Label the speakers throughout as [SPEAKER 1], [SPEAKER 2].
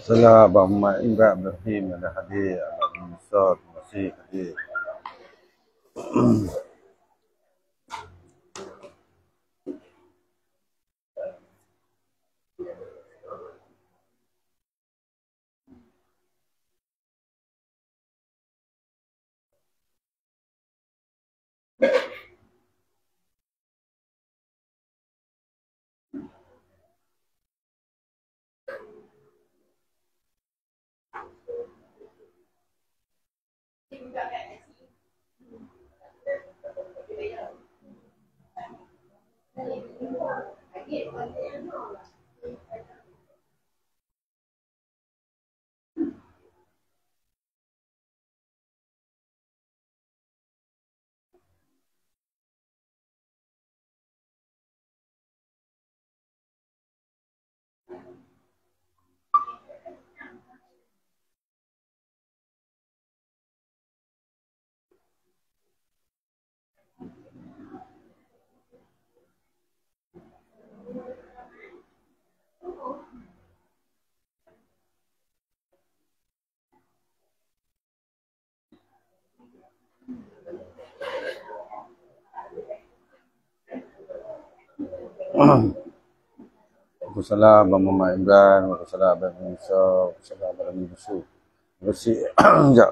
[SPEAKER 1] Salam Muhammad Imran Ibrahim ada hadir, Abang Musa, terima kasih hadir. Waalaikumsalam Abang Muhammad Imran, waalaikumsalam Abang Musa, waalaikumsalam Abang Musa. Terima kasih. Sekejap,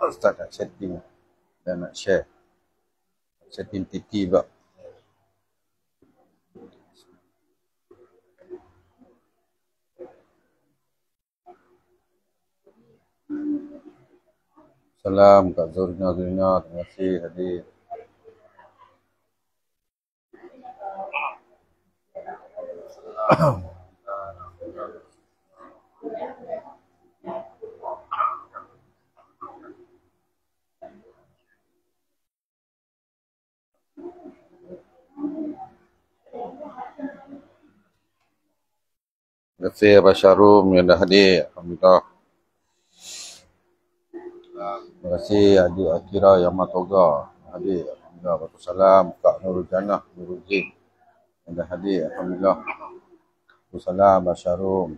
[SPEAKER 1] Ustaz nak chatting dan nak share. Chatting TT pula. Salam Kak Zorina, terima kasih hadir. Terima kasih Abang Syarum yang dah hadir. Alhamdulillah. Terima kasih Adik Akira Yamatoga hadir. Alhamdulillah. Waalaikumsalam Kak Nurul Janah, Nurul Zin yang dah hadir. Alhamdulillah. Waalaikumsalam Abang Syarum.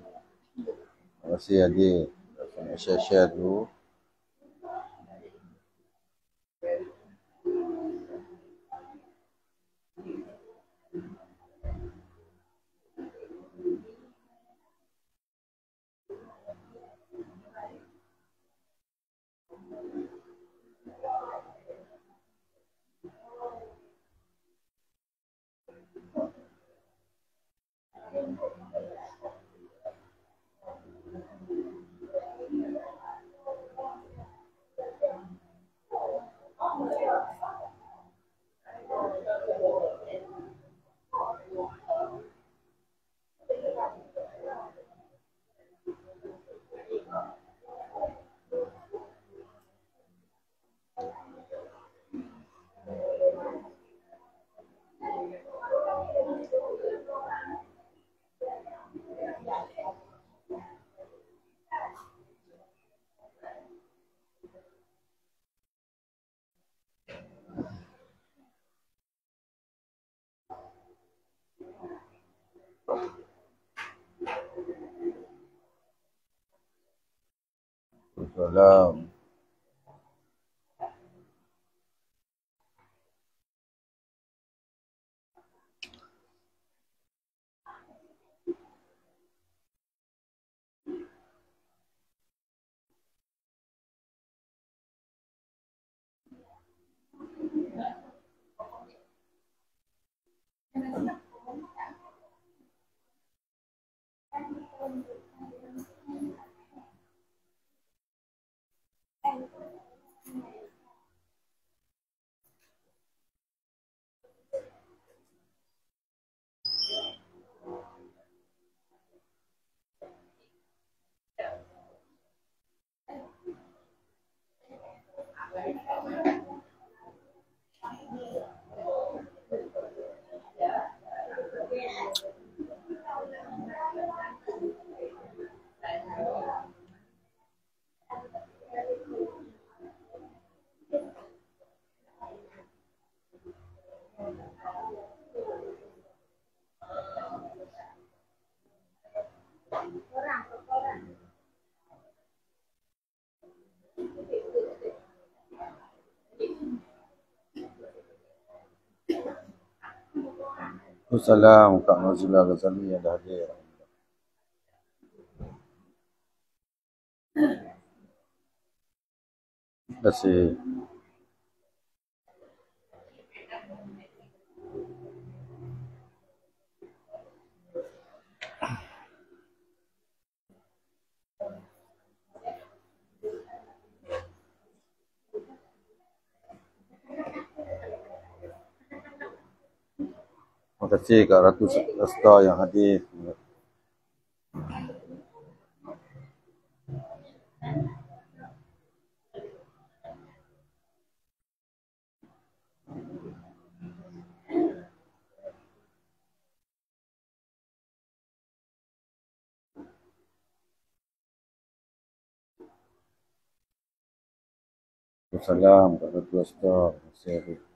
[SPEAKER 1] Terima kasih Adik. Nak share-share dulu. Waalaikumsalam. Waalaikumsalam Kak Nazila Ghazali yang dah hadir. Terima kasih. Terima kasih Kak Ratu Asta yang hadir. Waalaikumsalam Kak Ratu Asta. Terima kasih.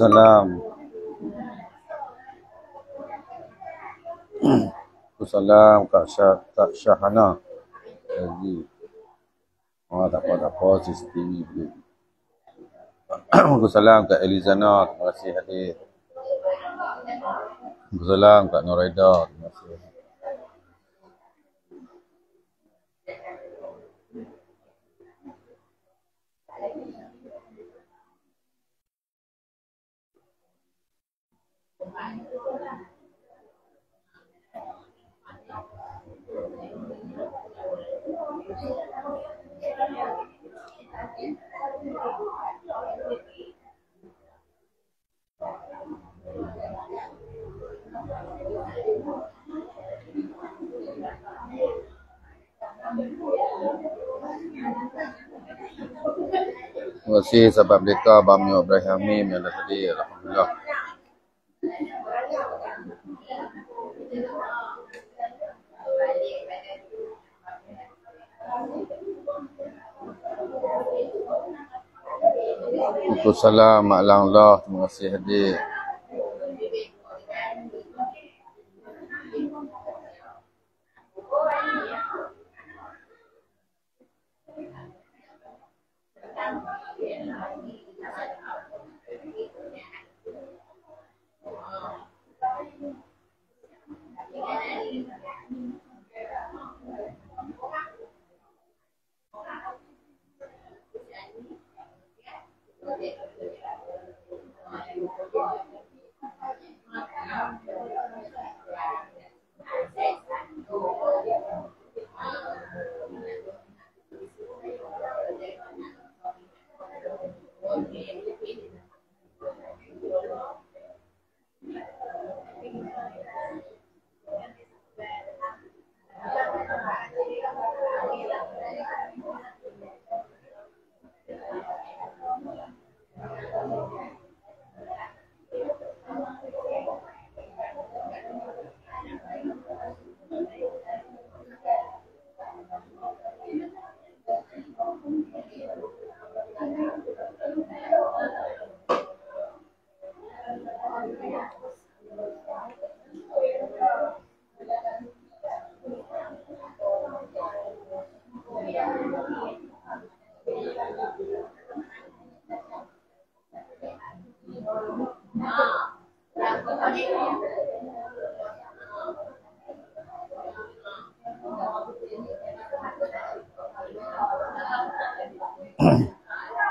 [SPEAKER 1] Salam. Waalaikumsalam Kak Syahana. Lagi. Tak apa, CCTV boleh. Waalaikumsalam Kak Elizana, terima kasih hadir. Waalaikumsalam Kak Noraida, terima kasih. Terima kasih sahabat mereka Bami Ibrahim Hamim yang dah hadir. Alhamdulillah. Waalaikumsalam Mak Lang Allah, terima kasih hadir.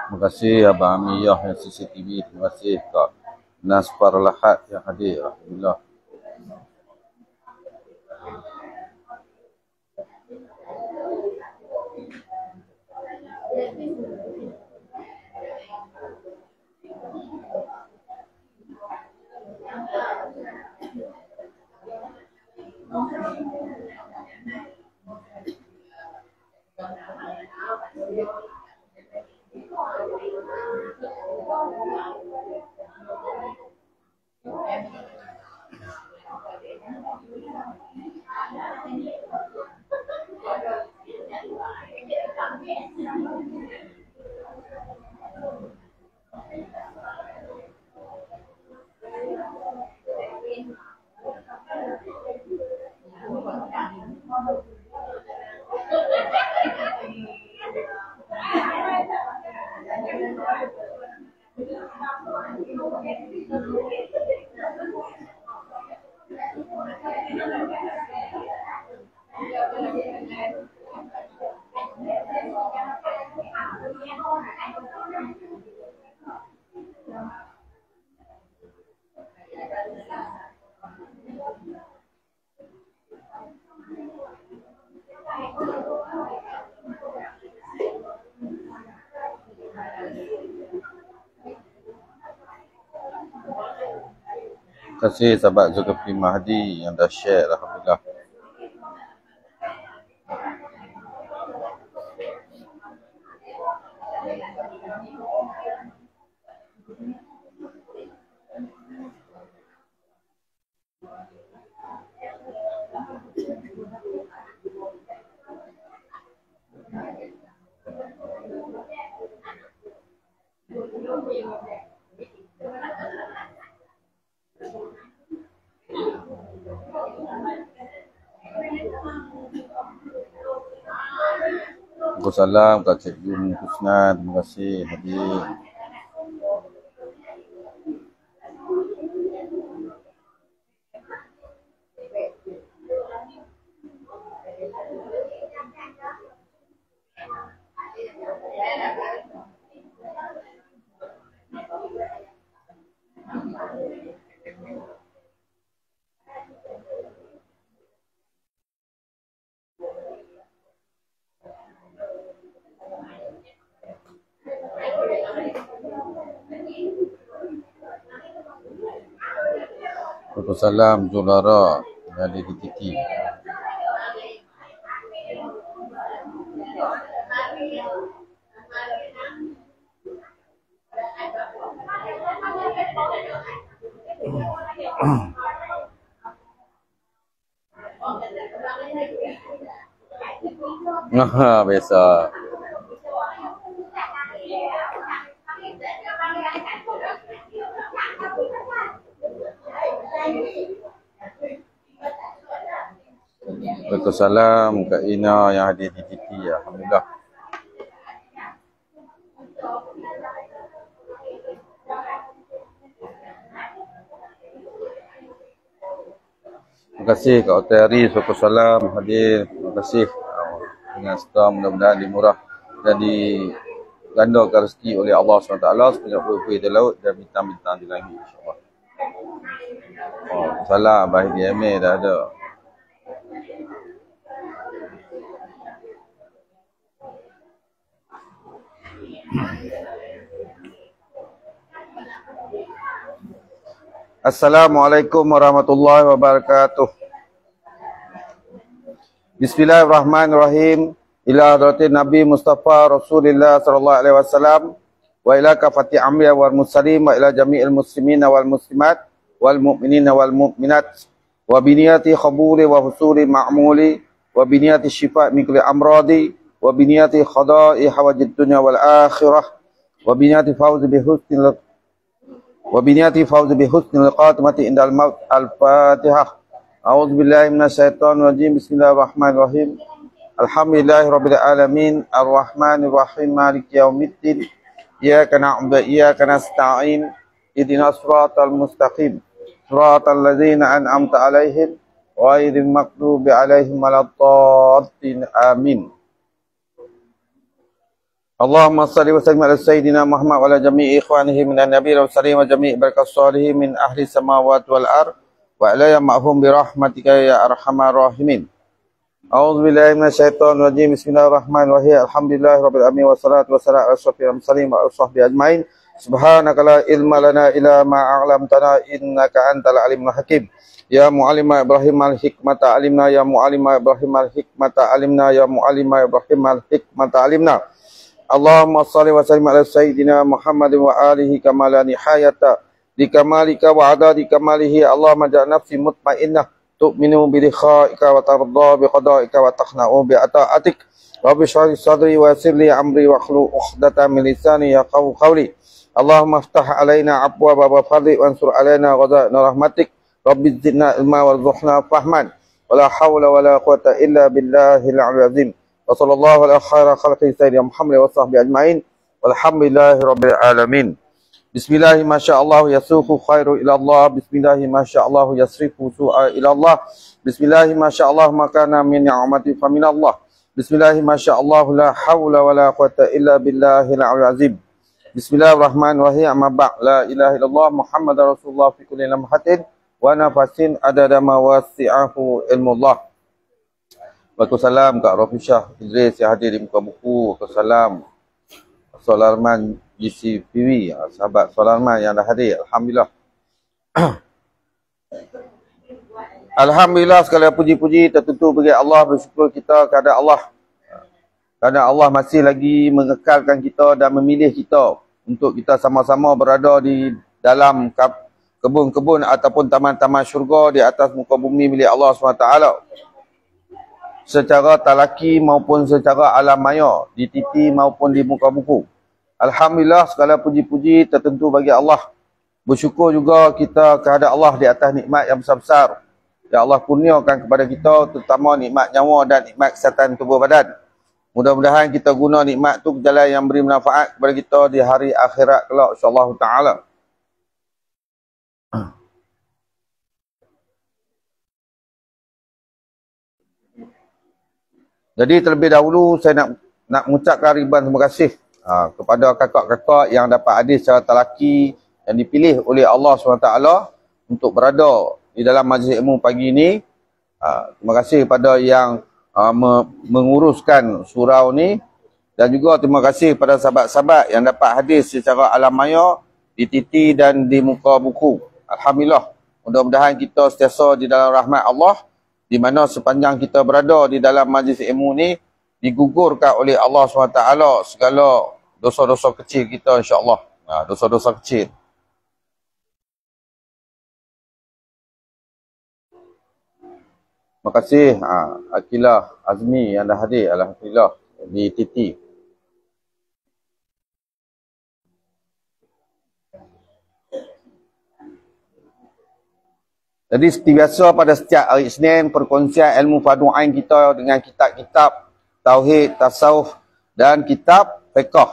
[SPEAKER 1] Terima kasih Abang Amiyah yang CCTV. Terima kasih Kak Nasfar Lahat yang hadir. Alhamdulillah. Terima kasih sahabat Zulkifli Mahdi yang dah share. Alhamdulillah. Salam kat Cikgu Husnan. Terima kasih hadir. Waalaikumsalam Zulara yang ada di Titi. Biasa. Waalaikumsalam Kak Ina yang hadir di TV. Alhamdulillah. Terima kasih Kak Oteri. Waalaikumsalam hadir. Terima kasih dengan serta mudah-mudahan dimurah dan digandakan rezeki oleh Allah SWT sebanyak buih-buih di laut dan bintang-bintang di langit, insyaAllah. Salam bahagia Emir dah ada. Assalamualaikum warahmatullahi wabarakatuh. Bismillahirrahmanirrahim. Ila hadratin Nabi Mustafa Rasulullah sallallahu alaihi wasallam wa ila kafati amriya wal muslimin wa ila jami'il muslimin wal muslimat wal mu'minin wal mu'minat wa biniyati khabuli wa husuli ma'muli wa biniyati shifa' min kulli amradi wa biniyati khada'i hawajid dunya wal akhirah wa biniyati fawz bi husnil khatimati indal maut. Al-Fatihah. A'udzu billahi minasyaitonir rajim. Bismillahirrahmanirrahim. Alhamdulillahirabbil alamin, arrahmanir rahim, maliki yaumiddin. Iyyaka na'budu wa iyyaka nasta'in. Ihdinas siratal mustaqim. Siratal ladzina an'amta 'alaihim ghairil maghdubi 'alaihim waladdallin. Amin. Allahumma salli wa sallim ala sayyidina Muhammad wa ala jami'i ikhwanihi minan nabiyyin wa sallim wa jami'i barakas salihin min ahli samawati wal ard wa ala yamahum bi rahmatika ya arhamar rahimin. A'udzu billahi minasyaitonir rajim. Bismillahirrahmanirrahim. Alhamdulillahirabbil alamin wassalatu wassalamu ala asyrofil mursalin wa sahbihi ajmain. Subhanaka la ilma lana illa ma 'allamtana innaka antal alimul hakim. Ya mu'allima Ibrahim al-hikmata alimna, ya mu'allima Ibrahim al-hikmata alimna, ya mu'allima Ibrahim al-hikmata alimna. Allahumma salli wa sallim ala sayyidina Muhammadin wa alihi kama la nihayata li kamalika wa adadi kamalihi. Allahumma ja'al nafsi mutmainnah tu'minu bi likhaika wa tarda bi qadaika wa takhna'u bi ata'atik. Rabbi shrah li sadri wa yassir li amri wa hlul 'uqdatam min lisani yafqahu qawli. Allahumma iftah alaina abwaaba fadlik wa ansur alaina ghadaa'ina rahmatik. Rabbi zidna ilma warzuqna fahman. Wa la hawla wa la quwwata illa billahil 'aliyyil 'azim. Wa sallallahu ala khaira khalqi sayyidina Muhammad wa sahbihi ajma'in. Walhamdulillahi rabbil alamin. Bismillahi masyaallah yasuqu khairu ila Allah. Bismillahi masyaallah yasrifu su'a ila Allah. Bismillahi masyaallah makana min ni'mati fa min Allah. Bismillahi masyaallah la haula wa la quwwata illa billahil 'aliyyil 'azim. Bismillahirrahmanirrahim. Amma ba'd. La ilaha illallah Muhammadar Rasulullah fi kulli lamhatin wa nafasin adada ma wasi'ahu ilmullah. Waalaikumsalam Kak Rafisyah Idris yang hadir di muka buku. Waalaikumsalam Solarman GCPV, sahabat Solarman yang dah hadir. Alhamdulillah. Alhamdulillah, segala puji-puji tertentu bagi Allah. Bersyukur kita kepada Allah, kerana Allah masih lagi mengekalkan kita dan memilih kita untuk kita sama-sama berada di dalam kebun-kebun ataupun taman-taman syurga di atas muka bumi milik Allah SWT, secara talaki maupun secara alam maya, di titi maupun di muka buku. Alhamdulillah, segala puji-puji tertentu bagi Allah. Bersyukur juga kita kepada Allah di atas nikmat yang besar-besar yang Allah kurniakan kepada kita, terutama nikmat nyawa dan nikmat kesihatan tubuh badan. Mudah-mudahan kita guna nikmat tu ke jalan yang beri manfaat kepada kita di hari akhirat kelak insya-Allah taala. Jadi terlebih dahulu saya nak mengucapkan ribuan terima kasih kepada kakak-kakak yang dapat hadir secara talaki yang dipilih oleh Allah SWT untuk berada di dalam majlis ilmu pagi ini. Terima kasih kepada yang menguruskan surau ni, dan juga terima kasih kepada sahabat-sahabat yang dapat hadir secara alam maya, di TV dan di muka buku. Alhamdulillah, mudah-mudahan kita sentiasa di dalam rahmat Allah, di mana sepanjang kita berada di dalam majlis ilmu ni digugurkan oleh Allah SWT segala dosa-dosa kecil kita insya-Allah. Dosa-dosa kecil. Terima kasih Akilah Azmi yang dah hadir, alhamdulillah, di TT. Jadi seperti biasa pada setiap hari Isnin, perkongsian ilmu fardu ain kita dengan kitab-kitab tauhid, tasawuf dan kitab fiqh.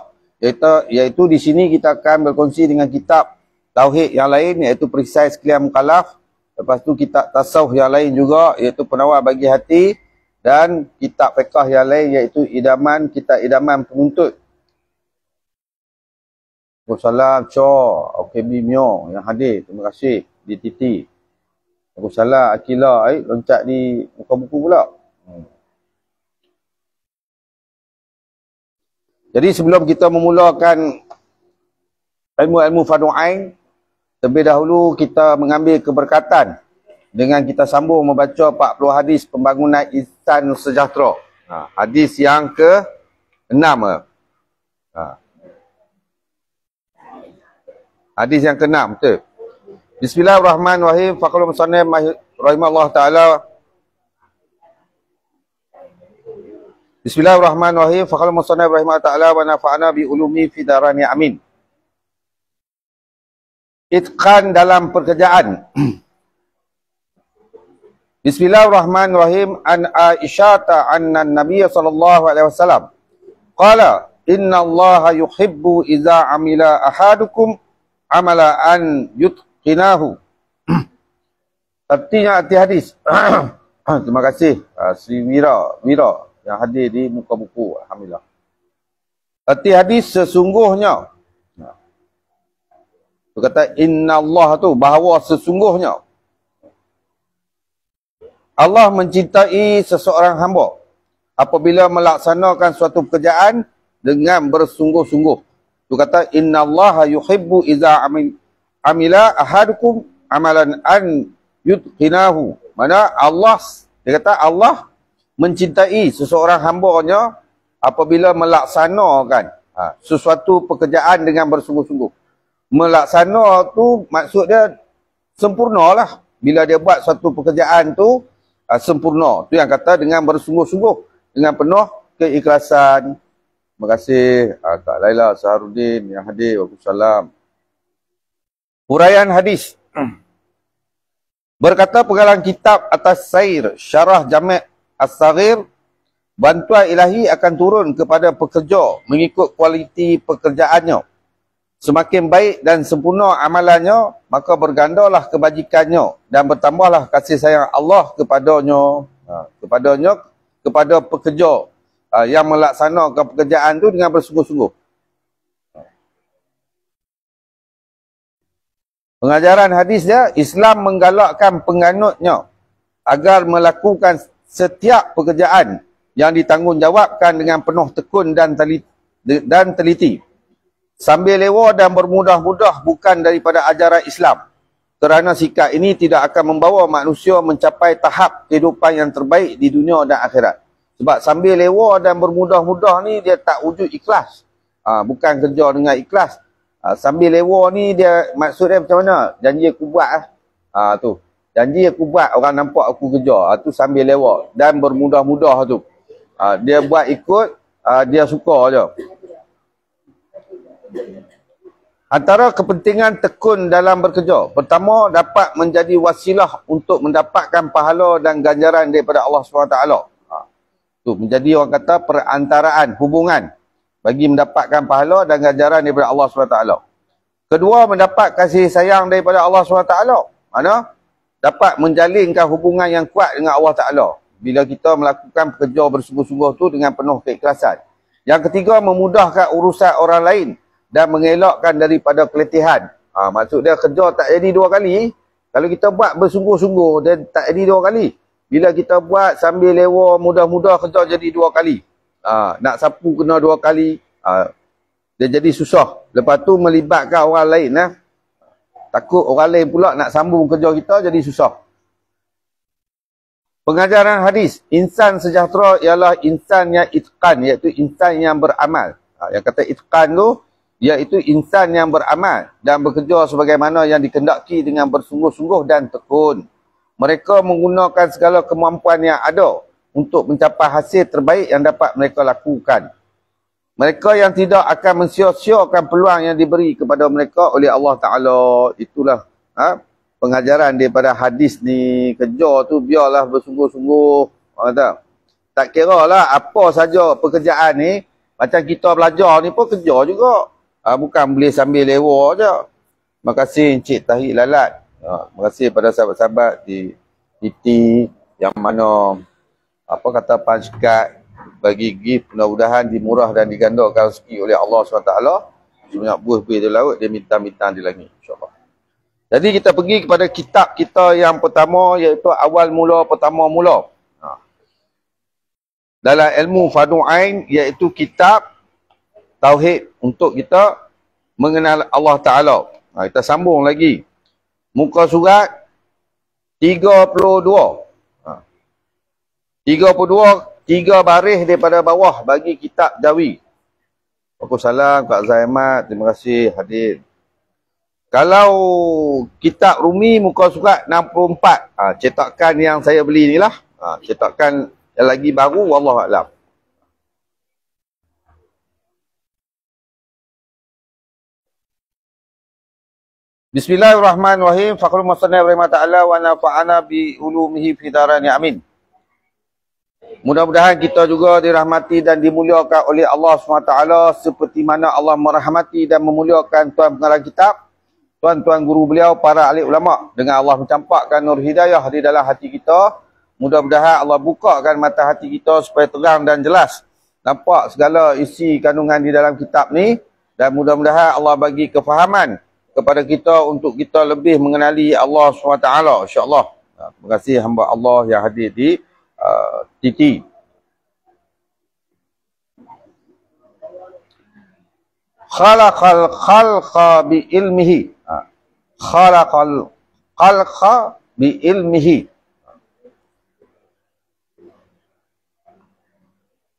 [SPEAKER 1] Iaitu di sini kita akan berkongsi dengan kitab tauhid yang lain, iaitu perisai sekalian mukallaf. Lepas tu kitab tasawuf yang lain juga, iaitu penawar bagi hati, dan kitab fiqh yang lain iaitu kitab idaman penuntut. Waalaikumsalam OKB Mio yang hadir, terima kasih di TT. Waalaikumsalam Akilah, loncat di muka buku pula. Jadi sebelum kita memulakan ilmu-ilmu fardu ain, terlebih dahulu kita mengambil keberkatan dengan kita sambung membaca 40 hadis pembangunan insan sejahtera. Hadis yang ke-6. Hadis yang ke-6, betul. Bismillahirrahmanirrahim. Faqala musannif rahimahullah taala. Bismillahirrahmanirrahim. Faqala musannif rahimahullah taala wa nafa'ana bi ulumi fi darani amin. Itqan dalam pekerjaan. Bismillahirrahmanirrahim. An Aisyah anna Nabiy sallallahu alaihi wasallam qala inna Allah yuhibbu idza amila ahadukum amala an yutqinahu. Artinya arti hadis. Terima kasih Sri Wira yang hadir di muka buku, alhamdulillah. Arti hadis sesungguhnya, dia kata inna Allah tu, bahawa sesungguhnya Allah mencintai seseorang hamba apabila melaksanakan suatu pekerjaan dengan bersungguh-sungguh. Dia kata inna Allah yuhibbu idza amila ahadukum amalan an yutqinahu. Mana Allah, dia kata Allah mencintai seseorang hamba-Nya apabila melaksanakan sesuatu pekerjaan dengan bersungguh-sungguh. Melaksana tu maksud dia sempurnalah. Bila dia buat satu pekerjaan tu sempurna. Tu yang kata dengan bersungguh-sungguh, dengan penuh keikhlasan. Terima kasih Kak Laila Saharudin yang hadir. Waalaikumsalam. Huraian hadis. Berkata pengarang kitab atas Sair Syarah Jami' As-Saghir, bantuan ilahi akan turun kepada pekerja mengikut kualiti pekerjaannya. Semakin baik dan sempurna amalannya, maka bergandalah kebajikannya dan bertambahlah kasih sayang Allah kepadanya. Kepada pekerja yang melaksanakan pekerjaan itu dengan bersungguh-sungguh. Pengajaran hadis dia, Islam menggalakkan penganutnya agar melakukan setiap pekerjaan yang ditanggungjawabkan dengan penuh tekun dan teliti. Sambil lewa dan bermudah-mudah bukan daripada ajaran Islam. Kerana sikap ini tidak akan membawa manusia mencapai tahap kehidupan yang terbaik di dunia dan akhirat. Sebab sambil lewa dan bermudah-mudah ni dia tak wujud ikhlas. Bukan kerja dengan ikhlas. Sambil lewa ni dia maksud dia macam mana? Janji aku buat tu. Janji aku buat, orang nampak aku kerja. Tu sambil lewa dan bermudah-mudah tu. Dia buat ikut, dia suka je. Antara kepentingan tekun dalam bekerja. Pertama, dapat menjadi wasilah untuk mendapatkan pahala dan ganjaran daripada Allah SWT. Tu menjadi orang kata perantaraan, hubungan bagi mendapatkan pahala dan ganjaran daripada Allah SWT. Kedua, mendapat kasih sayang daripada Allah SWT. Mana? Dapat menjalinkan hubungan yang kuat dengan Allah Ta'ala. Bila kita melakukan pekerja bersungguh-sungguh tu dengan penuh keikhlasan. Yang ketiga, memudahkan urusan orang lain dan mengelakkan daripada keletihan. Maksud dia kerja tak jadi dua kali. Kalau kita buat bersungguh-sungguh, dia tak jadi dua kali. Bila kita buat sambil lewa mudah-mudah, kerja jadi dua kali. Nak sapu kena dua kali. Dia jadi susah. Lepas tu melibatkan orang lain. Takut orang lain pula nak sambung kerja kita, jadi susah. Pengajaran hadis, insan sejahtera ialah insan yang itqan, iaitu insan yang beramal. Yang kata itqan tu, iaitu insan yang beramal dan bekerja sebagaimana yang dikendaki dengan bersungguh-sungguh dan tekun. Mereka menggunakan segala kemampuan yang ada untuk mencapai hasil terbaik yang dapat mereka lakukan. Mereka yang tidak akan mensia-siakan peluang yang diberi kepada mereka oleh Allah Ta'ala. Itulah pengajaran daripada hadis ni. Kerja tu biarlah bersungguh-sungguh. Tak kira lah apa saja pekerjaan ni. Macam kita belajar ni pun kerja juga. Bukan boleh sambil lewa je. Terima kasih Encik Tahir Lalat. Terima kasih pada sahabat-sahabat di PT yang mana Punch Card bagi gift, mudah-mudahan dimurah dan digandakan rezeki oleh Allah SWT. Sebanyak buah-buah di laut, dia minta-minta di langit, insyaAllah. Jadi kita pergi kepada kitab kita yang pertama, iaitu awal mula pertama mula. Dalam ilmu Fardhu Ain, iaitu kitab Tauhid untuk kita mengenal Allah Ta'ala. Kita sambung lagi. Muka surat 32. 32, 3 baris daripada bawah bagi kitab Jawi. Waalaikumsalam Kak Zaimat, terima kasih hadir. Kalau kitab Rumi muka surat 64, cetakan yang saya beli ni lah. Cetakan yang lagi baru, wallahualam. Bismillahirrahmanirrahim. Faqul musannif rahimahullah ta'ala wa nafa'ana bi ulumihi fi darani amin. Mudah-mudahan kita juga dirahmati dan dimuliakan oleh Allah SWT seperti mana Allah merahmati dan memuliakan tuan pengarang kitab, tuan-tuan guru beliau, para ahli ulama, dengan Allah mencampakkan nur hidayah di dalam hati kita. Mudah-mudahan Allah bukakan mata hati kita supaya terang dan jelas nampak segala isi kandungan di dalam kitab ni, dan mudah-mudahan Allah bagi kefahaman kepada kita untuk kita lebih mengenali Allah SWT, insya-Allah. Terima kasih hamba Allah yang hadir di Titi. Khalaqal khalqa bi ilmihi. Khalaqal khalqa bi ilmihi.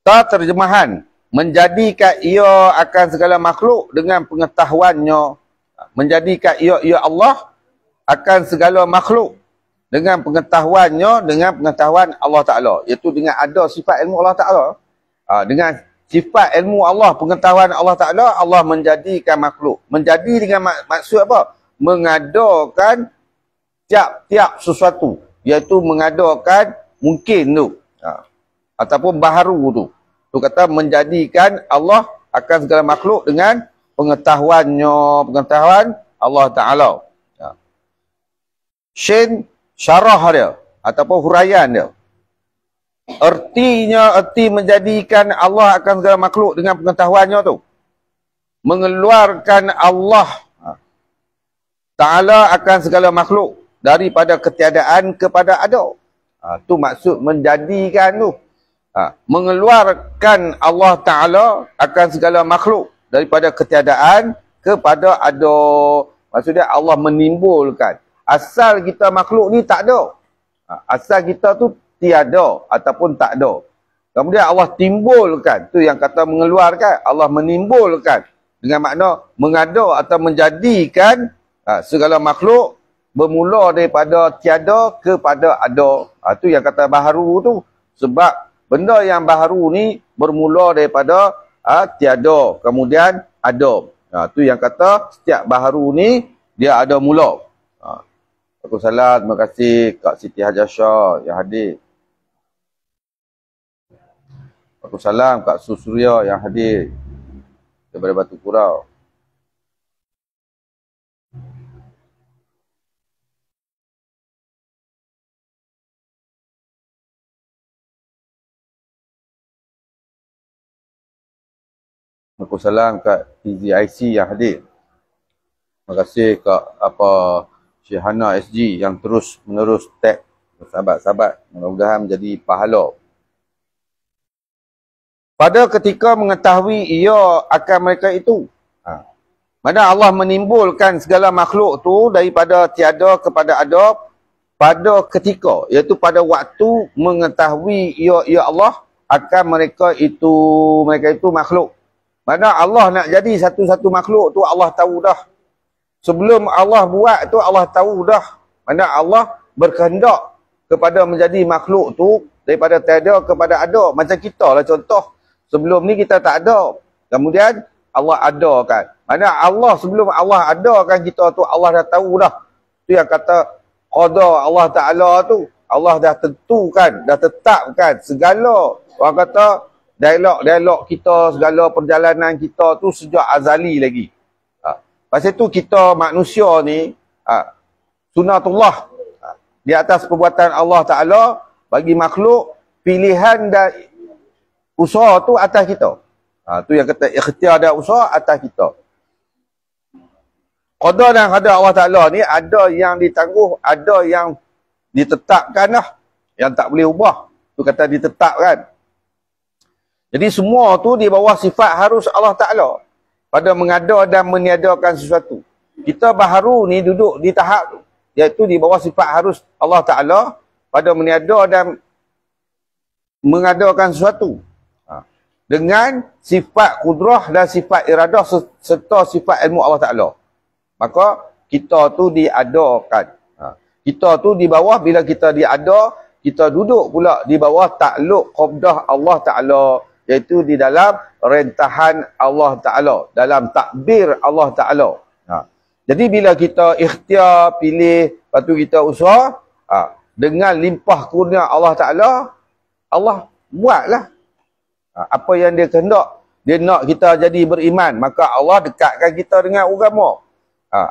[SPEAKER 1] Terjemahan, menjadikan ia akan segala makhluk dengan pengetahuannya. Menjadikan ia Allah akan segala makhluk dengan pengetahuannya, dengan pengetahuan Allah Ta'ala. Iaitu dengan ada sifat ilmu Allah Ta'ala. Dengan sifat ilmu Allah, pengetahuan Allah Ta'ala, Allah menjadikan makhluk. Menjadi dengan maksud apa? Mengadakan tiap-tiap sesuatu. Iaitu mengadakan mungkin tu. Ataupun baharu tu. Tu kata menjadikan Allah akan segala makhluk dengan pengetahuannya, pengetahuan Allah Ta'ala. Shin syarah dia ataupun huraian dia. Erti menjadikan Allah akan segala makhluk dengan pengetahuannya tu. Mengeluarkan Allah Ta'ala akan segala makhluk daripada ketiadaan kepada ada. Tu maksud menjadikan tu. Mengeluarkan Allah Ta'ala akan segala makhluk daripada ketiadaan kepada ada. Maksudnya Allah menimbulkan. Asal kita makhluk ni tak ada. Asal kita tu tiada ataupun tak ada. Kemudian Allah timbulkan. Tu yang kata mengeluarkan. Allah menimbulkan. Dengan makna mengada atau menjadikan segala makhluk bermula daripada tiada kepada ada. Tu yang kata baharu tu. Sebab benda yang baharu ni bermula daripada tiada. Kemudian ada. Tu yang kata setiap baharu ni dia ada mula. Waalaikumsalam, terima kasih Kak Siti Hajasha yang hadir. Salam Kak Su Surya yang hadir daripada Batu Kurau. Salam Kak TZIC yang hadir. Terima kasih Kak Syihana SG yang terus menerus tag sahabat-sahabat. Mudah-mudahan menjadi pahala. Pada ketika mengetahui ia akan mereka itu. Mana Allah menimbulkan segala makhluk tu daripada tiada kepada ada pada ketika, iaitu pada waktu mengetahui ia Allah akan mereka itu makhluk. Mana Allah nak jadi satu-satu makhluk tu Allah tahu dah. Sebelum Allah buat tu Allah tahu dah. Mana Allah berkehendak kepada menjadi makhluk tu daripada tiada kepada ada. Macam kita lah contoh. Sebelum ni kita tak ada. Kemudian Allah adakan. Mana Allah sebelum Allah adakan kita tu Allah dah tahu dah. Tu yang kata qada Allah Ta'ala tu. Allah dah tentukan, dah tetapkan segala. Orang kata dialog kita, segala perjalanan kita tu sejak azali lagi. Pasal tu kita manusia ni, sunatullah, di atas perbuatan Allah Ta'ala, bagi makhluk, pilihan dan usaha tu atas kita. Tu yang kata ikhtiar dan usaha atas kita. Qada dan qada Allah Ta'ala ni, ada yang ditangguh, ada yang ditetapkan lah. Yang tak boleh ubah. Tu kata ditetapkan. Jadi semua tu di bawah sifat harus Allah Ta'ala pada mengada dan meniadakan sesuatu. Kita baharu ni duduk di tahap tu, iaitu di bawah sifat harus Allah Ta'ala pada meniada dan mengadakan sesuatu. Dengan sifat kudrah dan sifat iradah serta sifat ilmu Allah Ta'ala. Maka kita tu diadakan. Kita tu di bawah, bila kita diada, kita duduk pula di bawah takluk qabdah Allah Ta'ala. Iaitu di dalam rentahan Allah Ta'ala. Dalam takbir Allah Ta'ala. Jadi bila kita ikhtiar, pilih, lepas tu kita usaha, dengan limpah kurnia Allah Ta'ala, Allah buatlah. Apa yang dia kehendak. Dia nak kita jadi beriman. Maka Allah dekatkan kita dengan agama.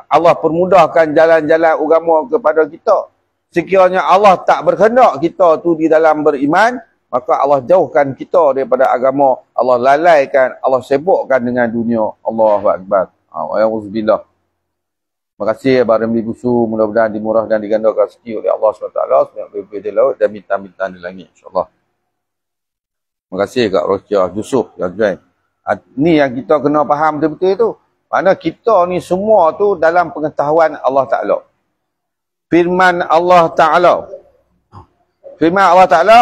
[SPEAKER 1] Allah permudahkan jalan-jalan agama kepada kita. Sekiranya Allah tak berkehendak kita tu di dalam beriman, maka Allah jauhkan kita daripada agama. Allah lalaikan, Allah sibukkan dengan dunia. Allahu Akbar. Wa'alaikumsalam. Terima kasih Abang Ramli Busu. Mudah-mudahan dimurah dan digandakan rezeki oleh Allah SWT. Sebanyak bebek di laut dan bintang-bintang di langit. InsyaAllah. Terima kasih Kak Rosyah Yusuf yang join. Ni yang kita kena faham betul-betul tu. Mana kita ni semua tu dalam pengetahuan Allah Ta'ala. Firman Allah Ta'ala. Firman Allah Ta'ala,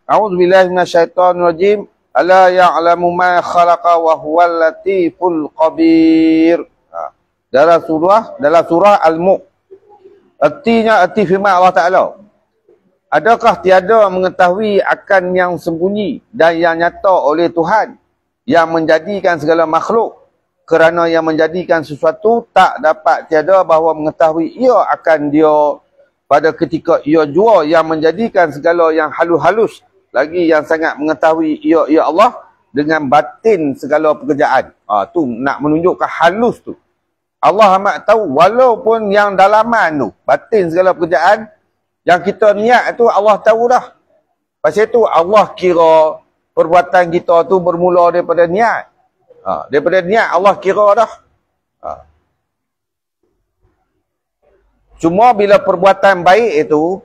[SPEAKER 1] a'udzubillahi minasyaitonirrajim, ala ya'lamu ma khalaqa wa huwal latiful khabir. Dalam surah Al-Mulk. Arti firman Allah Ta'ala. Adakah tiada mengetahui akan yang sembunyi dan yang nyata oleh Tuhan yang menjadikan segala makhluk? Kerana yang menjadikan sesuatu tak dapat tiada bahawa mengetahui ia akan dia pada ketika ia jua yang menjadikan segala yang halus-halus lagi yang sangat mengetahui ia Allah dengan batin segala pekerjaan. Tu nak menunjukkan halus tu. Allah amat tahu walaupun yang dalaman tu, batin segala pekerjaan yang kita niat tu Allah tahu dah. Pasal tu Allah kira perbuatan kita tu bermula daripada niat. Daripada niat Allah kira dah. Cuma bila perbuatan baik itu,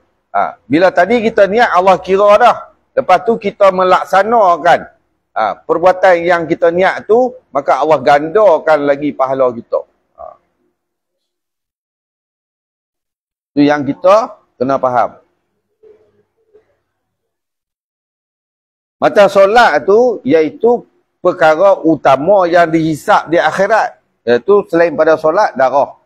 [SPEAKER 1] bila tadi kita niat Allah kira dah. Lepas tu kita melaksanakan perbuatan yang kita niat tu, maka Allah gandakan lagi pahala kita. Itu yang kita kena faham. Macam solat tu, iaitu perkara utama yang dihisap di akhirat. Iaitu selain pada solat, darah.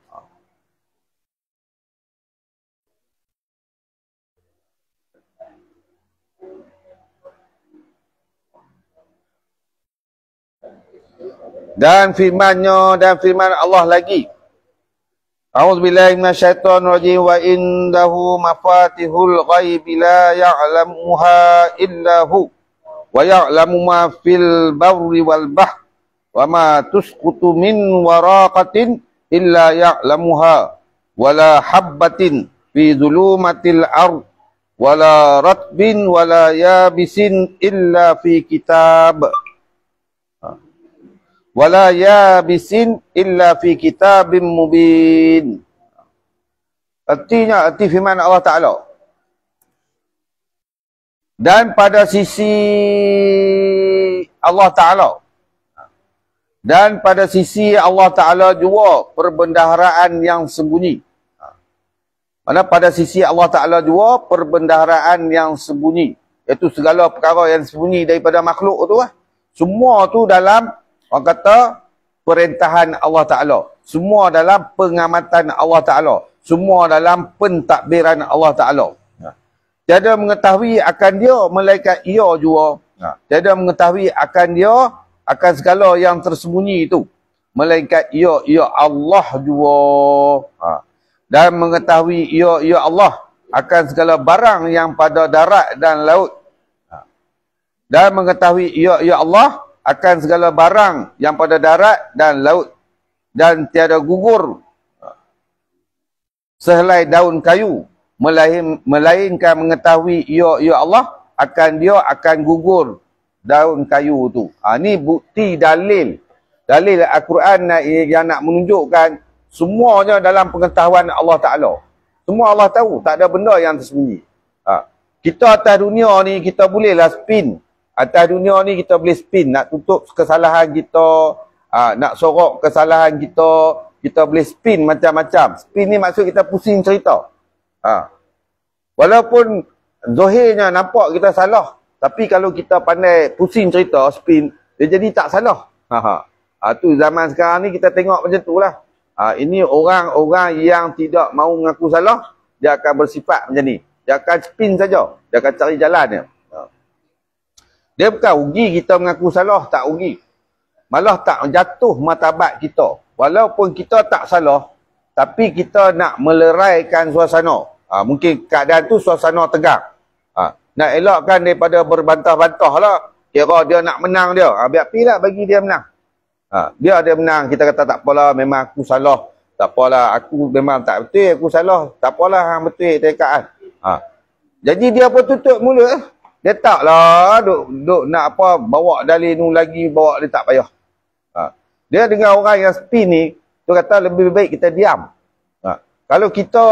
[SPEAKER 1] Dan firman Allah lagi. A'udzubillahi minasyaitonirrajim wa indahu mafatihul ghaibi la ya'lamuha illahu wa ya'lamu ma fil barri wal bahr wa ma tusqutu min waraqatin illa ya'lamuha wala habbatin fi dhulumatil ard wala ratbin wala yabisin illa fi kitab wala yabisin illa fi kitabim mubin. Artinya, arti firman Allah Ta'ala. Dan pada sisi Allah Ta'ala. Dan pada sisi Allah Ta'ala juga perbendaharaan yang sembunyi. Mana pada sisi Allah Ta'ala juga perbendaharaan yang sembunyi. Iaitu segala perkara yang sembunyi daripada makhluk tu lah. Semua tu dalam, orang kata, perintahan Allah Ta'ala. Semua dalam pengamatan Allah Ta'ala. Semua dalam pentadbiran Allah Ta'ala. Tiada mengetahui akan dia, melainkan ia juga. Tiada mengetahui akan dia, akan segala yang tersembunyi itu. Melainkan ia Allah juga. Dan mengetahui ia Allah akan segala barang yang pada darat dan laut. Dan mengetahui ia Allah akan segala barang yang pada darat dan laut. Dan tiada gugur sehelai daun kayu, melainkan mengetahui ia Allah akan gugur daun kayu tu. Ni bukti dalil Al-Quran yang nak menunjukkan semuanya dalam pengetahuan Allah Ta'ala. Semua Allah tahu, tak ada benda yang tersembunyi. Kita atas dunia ni, kita bolehlah spin. Atas dunia ni kita boleh spin, nak tutup kesalahan kita, nak sorok kesalahan kita. Kita boleh spin macam-macam. Spin ni maksud kita pusing cerita. Walaupun zahirnya nampak kita salah. Tapi kalau kita pandai pusing cerita, spin, dia jadi tak salah. Tu zaman sekarang ni kita tengok macam tu lah. Ini orang-orang yang tidak mahu mengaku salah, dia akan bersifat macam ni. Dia akan spin saja. Dia akan cari jalan dia. Dia bukan rugi kita mengaku salah, tak rugi. Malah tak jatuh martabat kita. Walaupun kita tak salah, tapi kita nak meleraikan suasana. Mungkin keadaan tu suasana tegang. Nak elakkan daripada berbantah-bantah lah. Kira dia nak menang dia. Biar pilah bagi dia menang. Biar dia menang. Kita kata tak apalah, memang aku salah. Tak apalah, aku memang tak betul, aku salah. Tak apalah, hang betul tekaan. Jadi dia pun tutup mulut. Dia taklah duk nak apa, bawa dalil nu lagi, bawa dia tak payah. Dia dengan orang yang spin ni, tu kata lebih baik kita diam. Kalau kita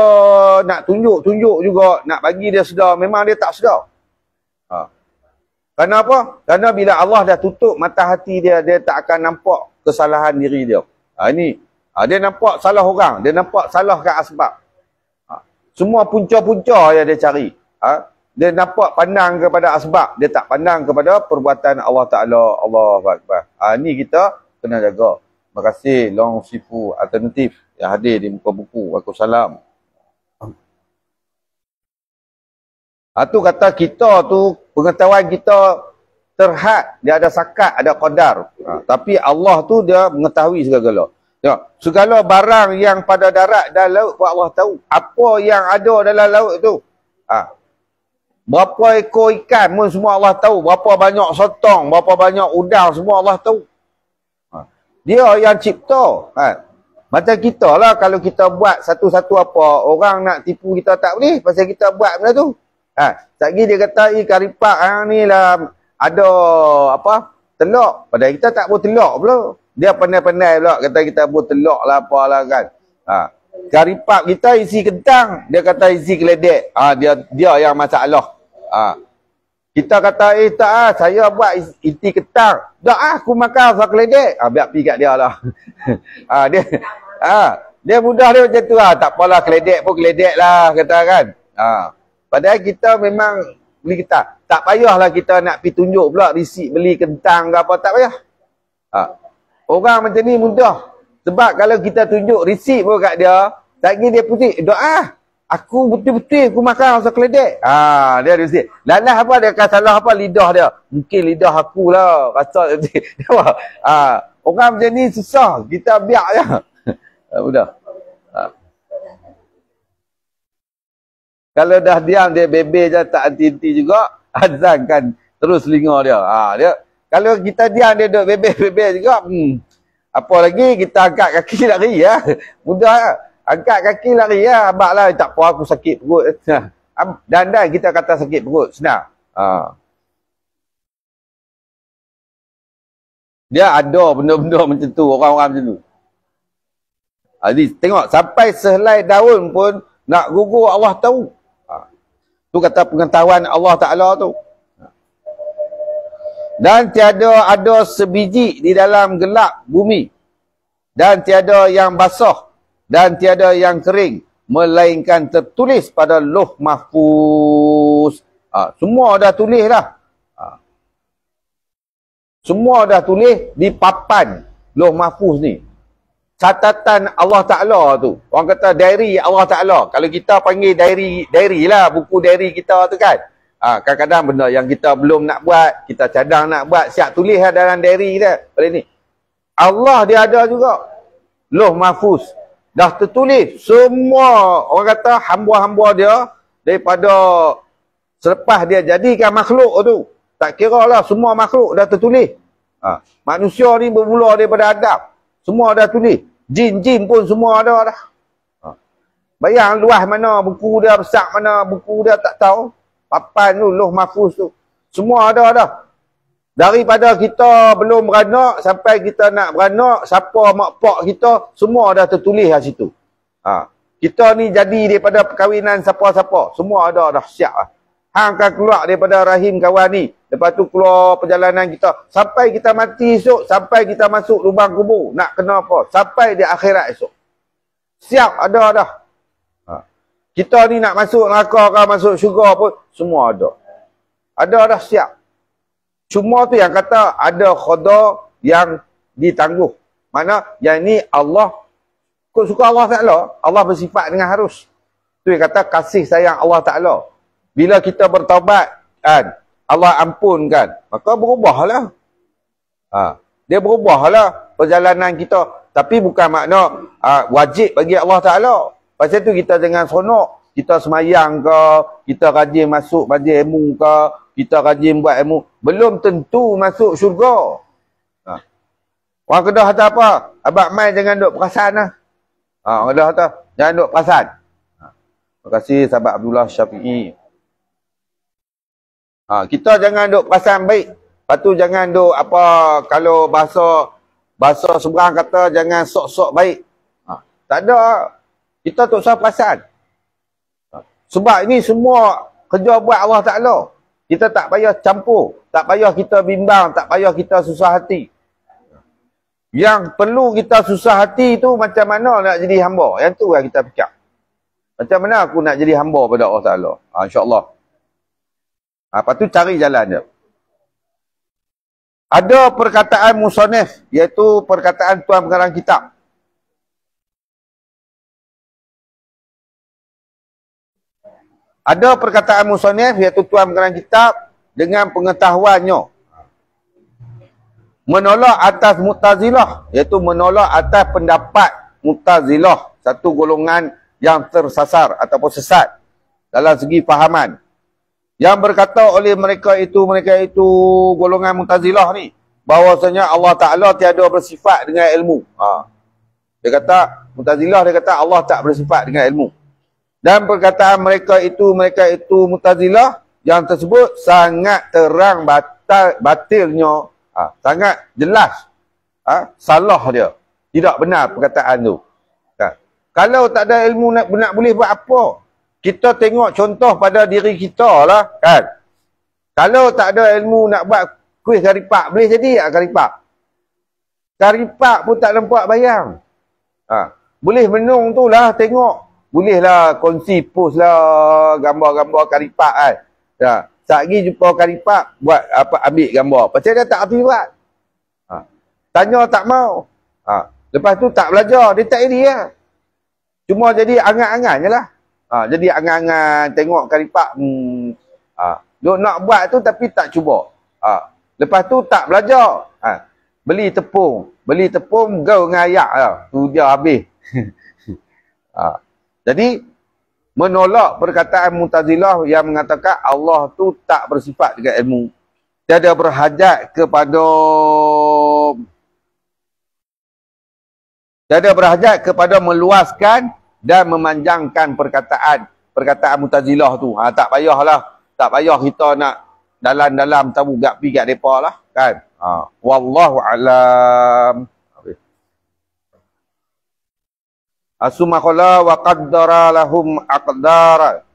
[SPEAKER 1] nak tunjuk juga, nak bagi dia sedar, memang dia tak sedar. Kerana apa? Kerana bila Allah dah tutup mata hati dia, dia tak akan nampak kesalahan diri dia. Dia nampak salah orang, dia nampak salah kat asbab. Semua punca-punca yang dia cari. Dia nampak pandang kepada asbab, dia tak pandang kepada perbuatan Allah Ta'ala. Allahu Akbar. Ni kita kena jaga. Terima kasih Long Sifu Alternatif yang hadir di muka buku. Waalaikumsalam. Tu kata kita tu, pengetahuan kita terhad, dia ada sakat, ada qadar. Tapi Allah tu dia mengetahui segala. Segala barang yang pada darat dan laut pun Allah tahu. Apa yang ada dalam laut tu. Berapa ekor ikan pun semua Allah tahu. Berapa banyak sotong, berapa banyak udang, semua Allah tahu. Dia yang cipta. Macam kita lah, kalau kita buat satu-satu apa, orang nak tipu kita tak boleh, pasal kita buat benda tu. Sekali dia kata, karipak hang ni lah ada apa, telok. Padahal kita tak buat telok pula. Dia pandai-pandai pula, kata kita buat telok lah apalah kan. Karipak kita isi kentang, dia kata isi keledek. Dia yang masalah. Kita kata, tak saya buat isi kentang. Tak aku makan asal keledek. Biar pergi kat dia lah. Dia mudah dia macam tu lah. Tak apalah, keledek pun keledek lah, kata kan. Padahal kita memang beli kentang. Tak payahlah kita nak pergi tunjuk pula risik beli kentang ke apa, tak payah. Orang macam ni mudah. Sebab kalau kita tunjuk risik pun kat dia, tak lagi dia putih. Aku betul-betul aku makan asal keledek. Dia risik. Lalah apa dia akan salah apa, lidah dia. Mungkin lidah aku lah. Rasa orang macam ni susah. Kita biar je. Mudah. Kalau dah diam dia bebe je tak henti-henti juga, azan kan Terus telinga dia. Dia kalau kita diam dia duduk bebel-bebel juga. Apa lagi kita angkat kaki lari ya. Mudah lah. Angkat kaki lari ya. Abang lah tak apa aku sakit perut. Dan kita kata sakit perut. Senang. Dia ada benda-benda macam tu. Orang-orang macam tu. Jadi tengok. Sampai sehelai daun pun nak gugur Allah tahu. Tu kata pengetahuan Allah Ta'ala tu. Dan tiada ada sebiji di dalam gelap bumi. Dan tiada yang basah. Dan tiada yang kering. Melainkan tertulis pada Lauh Mahfuz. Semua dah tulis lah. Semua dah tulis di papan Lauh Mahfuz ni. Catatan Allah Ta'ala tu. Orang kata diary Allah Ta'ala. Kalau kita panggil diary lah. Buku diary kita tu kan. Kadang-kadang benda yang kita belum nak buat. Kita cadang nak buat. Siap tulis lah dalam diary kita. Pada ni. Allah dia ada juga. Lauh Mahfuz. Dah tertulis. Semua orang kata hamba-hamba dia. Daripada selepas dia jadikan makhluk tu. Tak kira lah. Semua makhluk dah tertulis. Manusia ni bermula daripada Adam. Semua dah tulis. Jin-jin pun semua ada dah. Bayang luas mana buku dia, besar mana buku dia tak tahu. Papan tu, Lauh Mahfuz tu. Semua ada dah. Daripada kita belum beranak sampai kita nak beranak, siapa mak pak kita, semua dah tertulis kat situ. Kita ni jadi daripada perkahwinan siapa-siapa. Semua ada dah siap lah. Hang akan keluar daripada rahim kawan ni. Lepas tu keluar perjalanan kita. Sampai kita mati esok. Sampai kita masuk lubang kubur. Nak kena apa? Sampai di akhirat esok. Siap ada dah. Kita ni nak masuk neraka ke masuk syurga pun. Semua ada. Ada dah siap. Cuma tu yang kata ada qada yang ditangguh. Mana yang ni Allah. Kau suka Allah Ta'ala. Allah bersifat dengan harus. Tu yang kata kasih sayang Allah Ta'ala. Bila kita bertaubat kan, Allah ampunkan, maka berubahlah. Dia berubahlah perjalanan kita. Tapi bukan makna wajib bagi Allah Ta'ala. Pasal tu kita jangan seronok. Kita semayang ke, kita rajin masuk majlis ilmu ke, kita rajin buat ilmu. Belum tentu masuk syurga. Orang Kedah kata apa? Abang Mai jangan duk perasan lah. Orang Kedah kata jangan duk perasan. Terima kasih sahabat Abdullah Syafi'i. Kita jangan duk perasan baik. Lepas tu jangan duk apa, kalau bahasa seberang kata jangan sok-sok baik. Tak ada. Kita tak usah perasan. Sebab ini semua kerja buat Allah Ta'ala. Kita tak payah campur. Tak payah kita bimbang. Tak payah kita susah hati. Yang perlu kita susah hati tu macam mana nak jadi hamba. Yang tu yang kita fikir. Macam mana aku nak jadi hamba pada Allah Ta'ala. InsyaAllah. Lepas tu cari jalan dia. Ada perkataan musannif, iaitu perkataan tuan pengarang kitab. Ada perkataan musannif, iaitu tuan pengarang kitab, dengan pengetahuannya. Menolak atas Mu'tazilah, iaitu menolak atas pendapat Mu'tazilah. Satu golongan yang tersasar ataupun sesat dalam segi fahaman. Yang berkata oleh mereka itu golongan Mu'tazilah ni, bahawasanya Allah Ta'ala tiada bersifat dengan ilmu. Dia kata, Mu'tazilah dia kata Allah tak bersifat dengan ilmu. Dan perkataan mereka itu Mu'tazilah yang tersebut sangat terang batilnya, sangat jelas salah dia. Tidak benar perkataan tu. Kalau tak ada ilmu nak boleh buat apa? Kita tengok contoh pada diri kita lah kan. Kalau tak ada ilmu nak buat kuih karipak, boleh jadi tak karipak? Karipak pun tak nampak bayang. Boleh menung tu lah tengok. Bolehlah kongsi post lah gambar-gambar karipak kan. Saat lagi jumpa karipak, buat apa, ambil gambar. Pasal dia tak habis buat. Tanya tak mau. Lepas tu tak belajar, dia tak ini lah. Cuma jadi angan-angan je lah. Jadi angan-angan tengok karipak. Duk nak buat tu tapi tak cuba. Lepas tu tak belajar. Beli tepung gaul dengan ayak lah. Tu dia habis. Jadi menolak perkataan Mu'tazilah yang mengatakan Allah tu tak bersifat dengan ilmu. tiada berhajat kepada meluaskan dan memanjangkan perkataan Mu'tazilah tu. Tak payahlah. Tak payah kita nak dalam-dalam tabu gak pi gak depa lah kan. Wallahu alam. Asumakala wa qaddara lahum aqdara.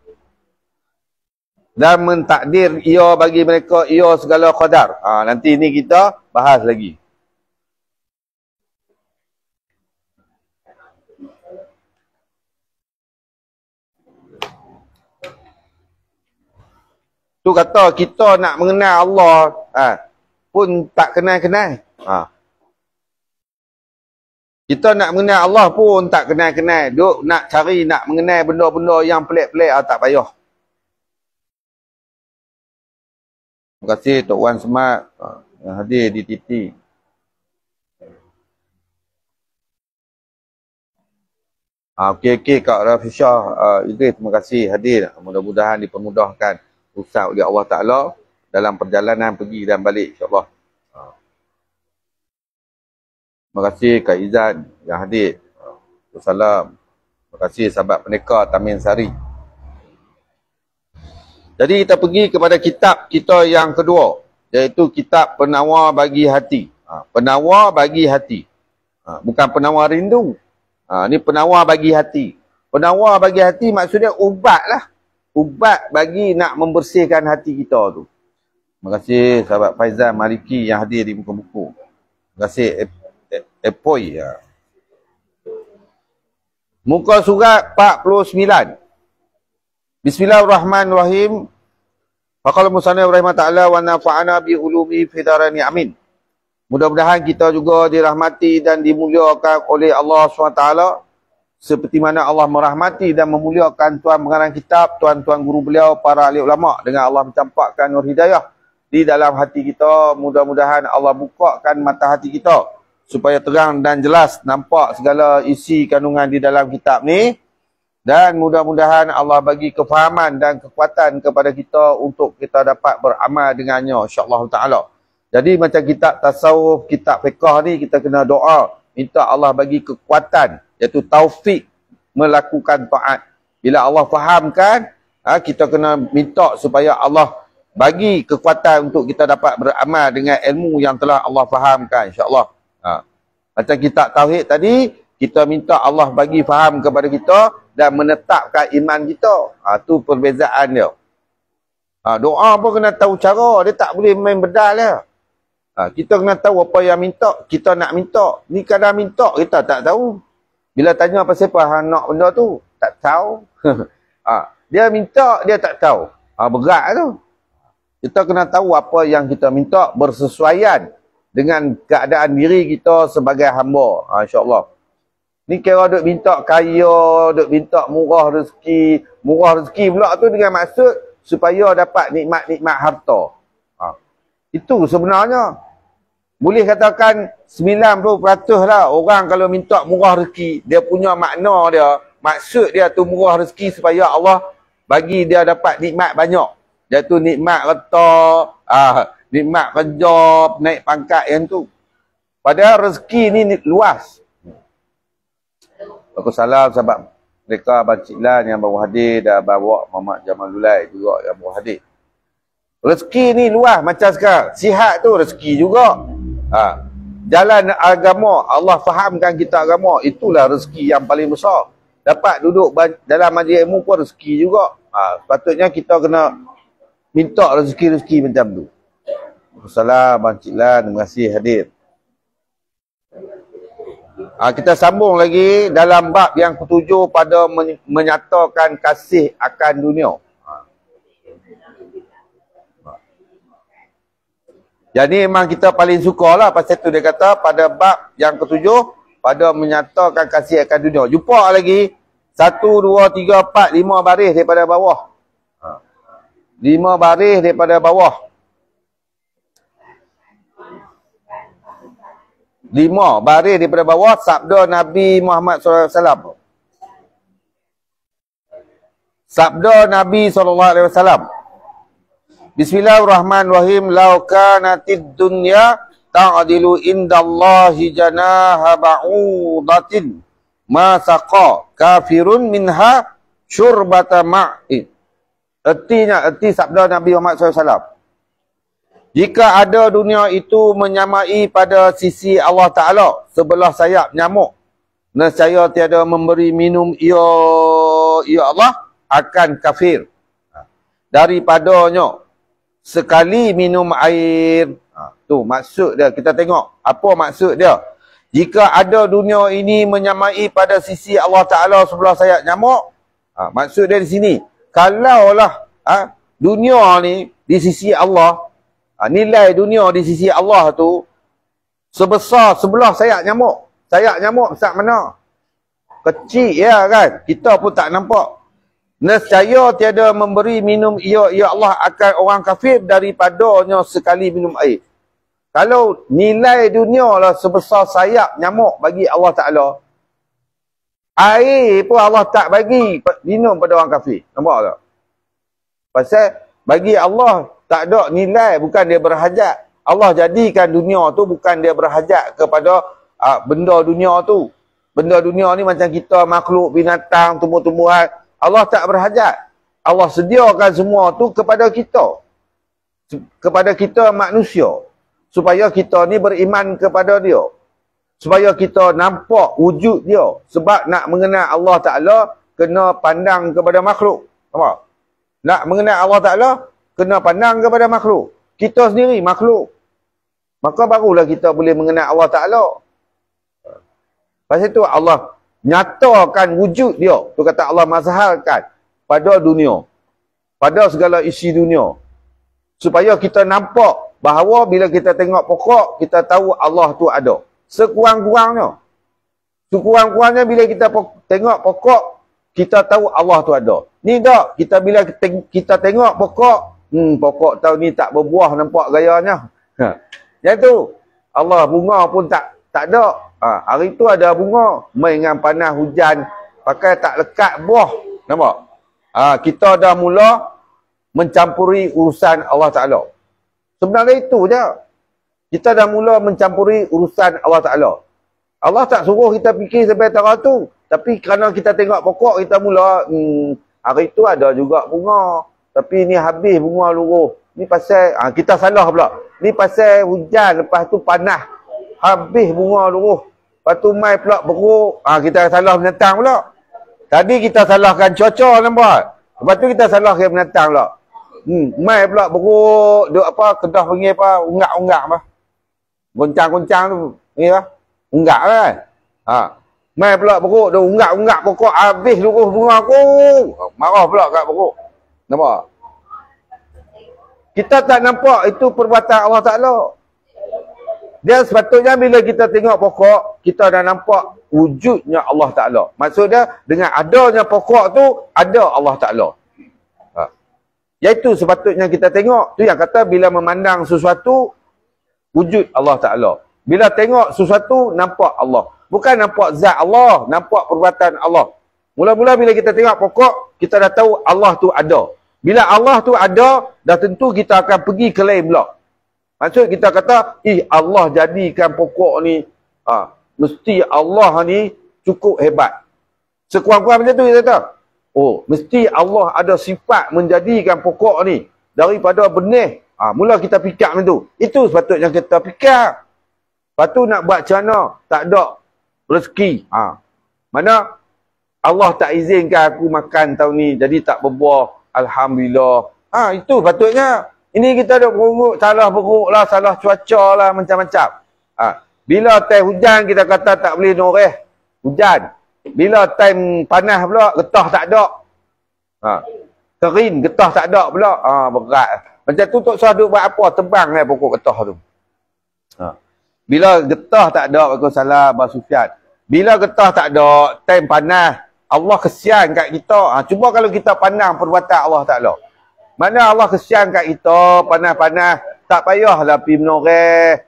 [SPEAKER 1] Dan mentakdir ia bagi mereka ia segala qadar. Nanti ni kita bahas lagi. Tu kata kita nak mengenal Allah pun tak kenal-kenal. Kita nak mengenal Allah pun tak kenal-kenal. Duk nak cari nak mengenal benda-benda yang pelik-pelik tak payah. Terima kasih Tok Wan Semat yang hadir di TT. Okey Kak Rafi Shah Idris, terima kasih hadir. Mudah-mudahan dipermudahkan usaha oleh Allah Ta'ala dalam perjalanan pergi dan balik insyaAllah. Terima kasih Kak Izan yang hadir. Wassalam. Terima kasih sahabat pendekar Tamin Sari. Jadi kita pergi kepada kitab kita yang kedua, iaitu kitab Penawar Bagi Hati. Penawar bagi hati. Bukan penawar rindu. Ni penawar bagi hati. Penawar bagi hati maksudnya ubat lah. Ubat bagi nak membersihkan hati kita tu. Terima kasih sahabat Faizal Maliki yang hadir di muka buku. Terima kasih Epoi. Muka surat 49. Bismillahirrahmanirrahim. Faqala musannif rahimahullah wa nafa'ana bi ulumi fi darani amin. Mudah-mudahan kita juga dirahmati dan dimuliakan oleh Allah SWT seperti mana Allah merahmati dan memuliakan tuan pengarang kitab, tuan-tuan guru beliau, para ahli ulama dengan Allah mencampakkan nur hidayah di dalam hati kita. Mudah-mudahan Allah bukakan mata hati kita supaya terang dan jelas nampak segala isi kandungan di dalam kitab ni. Dan mudah-mudahan Allah bagi kefahaman dan kekuatan kepada kita untuk kita dapat beramal dengannya insya-Allah taala. Jadi macam kitab tasawuf, kitab fiqh ni kita kena doa minta Allah bagi kekuatan iaitu taufik melakukan taat. Bila Allah fahamkan, kita kena minta supaya Allah bagi kekuatan untuk kita dapat beramal dengan ilmu yang telah Allah fahamkan insya-Allah. Macam kitab tauhid tadi, kita minta Allah bagi faham kepada kita dan menetapkan iman kita. Tu perbezaan dia. Doa pun kena tahu cara. Dia tak boleh main bedal dia. Kita kena tahu apa yang minta. Kita nak minta. Ni kadang minta, kita tak tahu. Bila tanya apa siapa nak benda tu, tak tahu. Dia minta, dia tak tahu. Berat tu. Kita kena tahu apa yang kita minta bersesuaian dengan keadaan diri kita sebagai hamba. InsyaAllah. Ni kira duk minta kaya, duk minta murah rezeki. Murah rezeki pula tu dengan maksud supaya dapat nikmat-nikmat harta. Itu sebenarnya. Boleh katakan 90% lah orang kalau minta murah rezeki. Dia punya makna dia, maksud dia tu murah rezeki supaya Allah bagi dia dapat nikmat banyak. Iaitu nikmat harta, nikmat kerja, naik pangkat yang tu. Padahal rezeki ni luas. Waalaikumsalam sahabat mereka Abang Cik Lan yang baru hadir dan Abang Wak Muhammad Jamalulai juga yang baru hadir. Rezeki ni luas macam sekarang. Sihat tu rezeki juga. Jalan agama, Allah fahamkan kita agama, itulah rezeki yang paling besar. Dapat duduk dalam majlis ilmu pun rezeki juga. Sepatutnya kita kena minta rezeki-rezeki macam tu. Waalaikumsalam Abang Cik Lan, terima kasih hadir. Kita sambung lagi dalam bab yang ketujuh pada menyatakan kasih akan dunia. Jadi memang kita paling suka lah pasal tu dia kata pada bab yang ketujuh pada menyatakan kasih akan dunia. Jumpa lagi 1, 2, 3, 4, 5 baris daripada bawah. 5 baris daripada bawah. 5 baris daripada bawah sabda Nabi Muhammad SAW. Sabda Nabi SAW. Bismillahirrahmanirrahim. Lau kanatid dunya ta'dilu indallahi janaha ba'udatin ma saqa kafirun minha syurbata ma'in. Erti sabda Nabi Muhammad SAW. Jika ada dunia itu menyamai pada sisi Allah Ta'ala sebelah sayap nyamuk, nescaya tiada memberi minum ia Allah akan kafir daripadanya sekali minum air. Tu maksud dia. Kita tengok apa maksud dia. Jika ada dunia ini menyamai pada sisi Allah Ta'ala sebelah sayap nyamuk, maksud dia di sini, kalaulah dunia ni di sisi Allah, nilai dunia di sisi Allah tu sebesar sebelah sayap nyamuk. Sayap nyamuk besar mana? Kecil ya kan? Kita pun tak nampak. Nescaya tiada memberi minum ia Allah akan orang kafir daripadanya sekali minum air. Kalau nilai dunia lah sebesar sayap nyamuk bagi Allah Ta'ala, air pun Allah tak bagi minum pada orang kafir. Nampak tak? Pasal bagi Allah tak ada nilai, bukan dia berhajat. Allah jadikan dunia tu bukan dia berhajat kepada benda dunia tu. Benda dunia ni macam kita, makhluk, binatang, tumbuh-tumbuhan. Allah tak berhajat. Allah sediakan semua tu kepada kita. Kepada kita manusia. Supaya kita ni beriman kepada dia. Supaya kita nampak wujud dia. Sebab nak mengenal Allah Ta'ala, kena pandang kepada makhluk. Nampak? Nak mengenal Allah Ta'ala, kena pandang kepada makhluk. Kita sendiri makhluk. Maka barulah kita boleh mengenal Allah Ta'ala. Pasal itu Allah nyatakan wujud dia. Tu kata Allah mazharkan pada dunia. Pada segala isi dunia. Supaya kita nampak bahawa bila kita tengok pokok, kita tahu Allah tu ada. Sekurang-kurangnya. Sekurang-kurangnya bila kita tengok pokok, kita tahu Allah tu ada. Ni tak, kita bila kita tengok pokok, pokok tahun ni tak berbuah, nampak gayanya. Yang tu, Allah bunga pun tak ada. Hari tu ada bunga, main dengan panas hujan, pakai tak lekat buah. Nampak? Kita dah mula mencampuri urusan Allah Ta'ala. Sebenarnya itu je. Kita dah mula mencampuri urusan Allah Ta'ala. Allah tak suruh kita fikir sampai tahap tu. Tapi kerana kita tengok pokok, kita mula, hari tu ada juga bunga. Tapi ni habis bunga luruh. Ni pasal, kita salah pula. Ni pasal hujan, lepas tu panas. Habis bunga luruh. Lepas tu mai pula beruk. Kita salah binatang pula. Tadi kita salahkan cuaca nampak. Lepas tu kita salahkan binatang pula. Mai pula beruk. Duk apa, Kedah panggil apa, unggak-unggak apa. Goncang-goncang tu. Ni apa? Unggak kan? Mai pula beruk. Duk unggak-unggak pokok. Habis luruh bunga aku. Marah pula kat beruk. Nampak? Kita tak nampak itu perbuatan Allah Ta'ala. Dia sepatutnya bila kita tengok pokok, kita dah nampak wujudnya Allah Ta'ala. Maksudnya, dengan adanya pokok tu, ada Allah Ta'ala. Iaitu sepatutnya kita tengok. Tu yang kata bila memandang sesuatu, wujud Allah Ta'ala. Bila tengok sesuatu, nampak Allah. Bukan nampak zat Allah, nampak perbuatan Allah. Mula-mula bila kita tengok pokok, kita dah tahu Allah tu ada. Bila Allah tu ada, dah tentu kita akan pergi claim pula. Maksud kita kata, Allah jadikan pokok ni, mesti Allah ni cukup hebat. Sekurang-kurang macam tu kita kata. Mesti Allah ada sifat menjadikan pokok ni daripada benih. Mula kita fikir macam tu. Itu sepatutnya kita fikir. Lepas tu nak buat macam mana? Tak ada rezeki. Mana Allah tak izinkan aku makan tahun ni, jadi tak berbuah. Alhamdulillah. Itu patutnya. Ini kita ada beruk, salah beruk lah, salah cuaca lah, macam-macam. Bila time hujan, kita kata tak boleh noreh. Hujan. Bila time panas pula, getah tak ada. Kering, getah tak ada pula. Berat. Macam tu tak usah duk buat apa, tebang lah pokok getah tu. Bila getah tak ada, Waalaikumsalam, Abah Sufyan. Bila getah tak ada, time panas, Allah kesian kat kita. Cuba kalau kita pandang perbuatan Allah Ta'ala. Mana Allah kesian kat kita, panas-panas, tak payahlah pergi menoreh.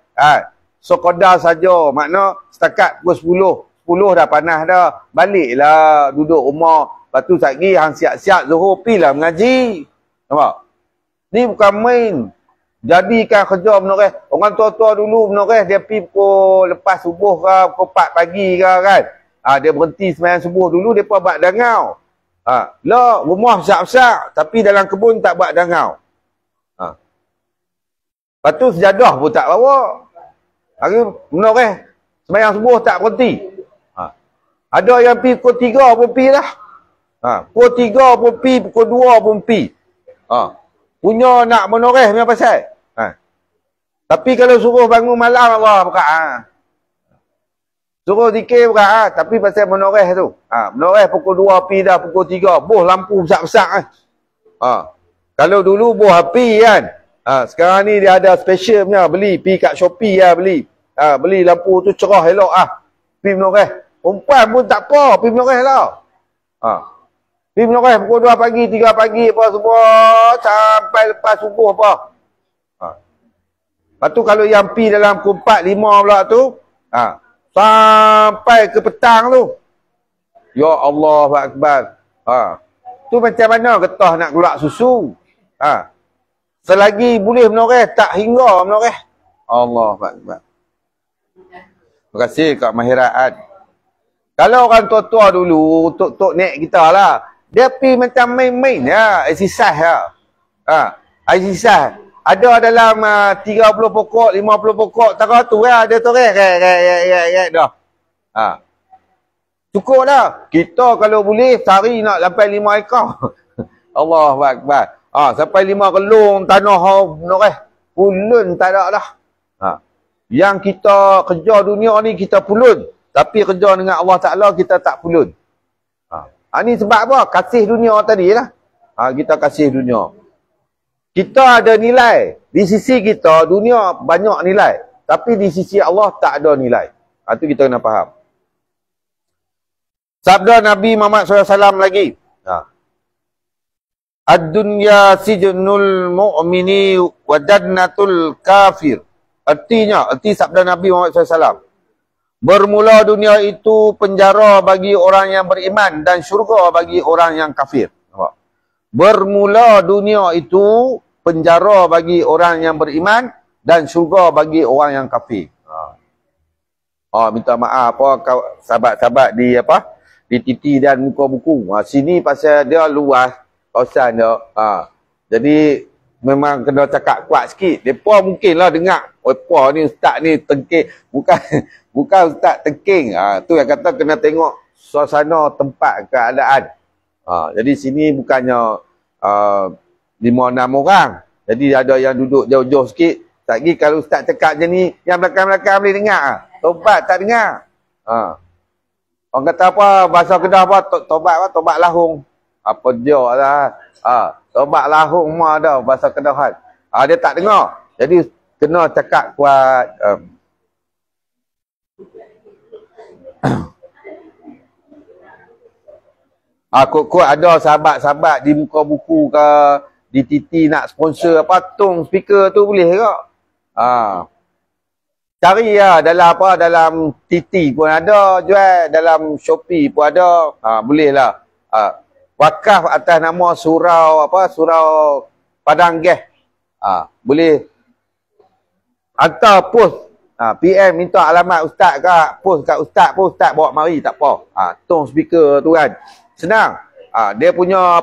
[SPEAKER 1] Sekadar saja. Makna setakat pukul 10 dah panas dah. Baliklah duduk rumah. Lepas tu sekejap hang siap-siap Zuhur, pergilah mengaji. Nampak? Ni bukan main. Jadikan kerja menoreh. Orang tua-tua dulu menoreh, dia pergi pukul lepas subuh ke, pukul 4 pagi ke kan. Dia berhenti sembahyang subuh dulu, dia buat dangau. Lah, rumah besar-besar, tapi dalam kebun tak buat dangau. Lepas tu sejadah pun tak bawa. Hari menoreh, sembahyang subuh tak berhenti. Ada yang pergi pukul 3 pun pergi dah. Pukul 3 pun pergi, pukul 2 pun pergi. Punya nak menoreh punya pasal. Tapi kalau suruh bangun malam Allah buka. Suruh zikir buka. Tapi pasal menoreh tu. Menoreh pukul 2 pergi dah, pukul 3. Boh lampu besar-besar. Kalau dulu boh api kan. Sekarang ni dia ada special punya. Beli, pergi kat Shopee lah beli. Beli lampu tu cerah elok pergi menoreh. Perempuan pun tak apa, pergi menoreh lah. Pergi menoreh pukul 2 pagi, 3 pagi apa semua. Sampai lepas subuh apa. Lepas tu kalau yang pergi dalam pukul 4, 5 pula tu. Sampai ke petang tu. Ya Allah Akbar. Tu macam mana getah nak keluar susu. Selagi boleh menoreh, tak hingga menoreh. Allah Akbar. Terima kasih Kak Mahiraan. Kalau orang tua-tua dulu, tok-tok nek kita lah, dia pergi macam main-main ya, exercise ya. Exercise. Ada dalam 30 pokok, 50 pokok, tak tu ya, dia toreh dah. Cukup dah. Kita kalau boleh sehari nak sampai 5 ekor. Allahu Akbar. Sampai 5 kelung tanah menoreh. Pulun tak ada dah. Yang kita kerja dunia ni kita pulun. Tapi kerja dengan Allah Ta'ala kita tak pulun. Ni sebab apa? Kasih dunia tadi lah. Kita kasih dunia. Kita ada nilai. Di sisi kita, dunia banyak nilai. Tapi di sisi Allah tak ada nilai. Itu kita kena faham. Sabda Nabi Muhammad SAW lagi. Ad-dunya sijnul mu'mini wa jannatul kafir. Arti sabda Nabi Muhammad SAW. Bermula dunia itu penjara bagi orang yang beriman dan syurga bagi orang yang kafir. Bermula dunia itu penjara bagi orang yang beriman dan syurga bagi orang yang kafir. Minta maaf sahabat-sahabat di titi dan muka buku. Sini pasal dia luas kawasan dia. Jadi memang kena cakap kuat sikit. Depa mungkinlah dengar. Depa ni ustaz ni tengking. Bukan ustaz tengking. Tu yang kata kena tengok suasana tempat keadaan. Jadi sini bukannya 5-6 orang. Jadi ada yang duduk jauh-jauh sikit. Lagi kalau ustaz cakap je ni, yang belakang-belakang boleh dengar. Tobat tak dengar. Orang kata apa, bahasa Kedah apa, tobat apa, tobat lahung. Apa dia lah. Tobat lahung mah ada bahasa Kedahan. Dia tak dengar. Jadi kena cakap kuat. Kot-kot ada sahabat-sahabat di muka buku ke, di titi nak sponsor apa, tong speaker tu boleh ke? Cari lah dalam titi pun ada jual, dalam Shopee pun ada. Boleh lah. Wakaf atas nama surau Padang Gas. Boleh hantar post. PM minta alamat ustaz ke, post kat ustaz pun, ustaz bawa mari tak apa. Tong speaker tu kan. Senang. Dia punya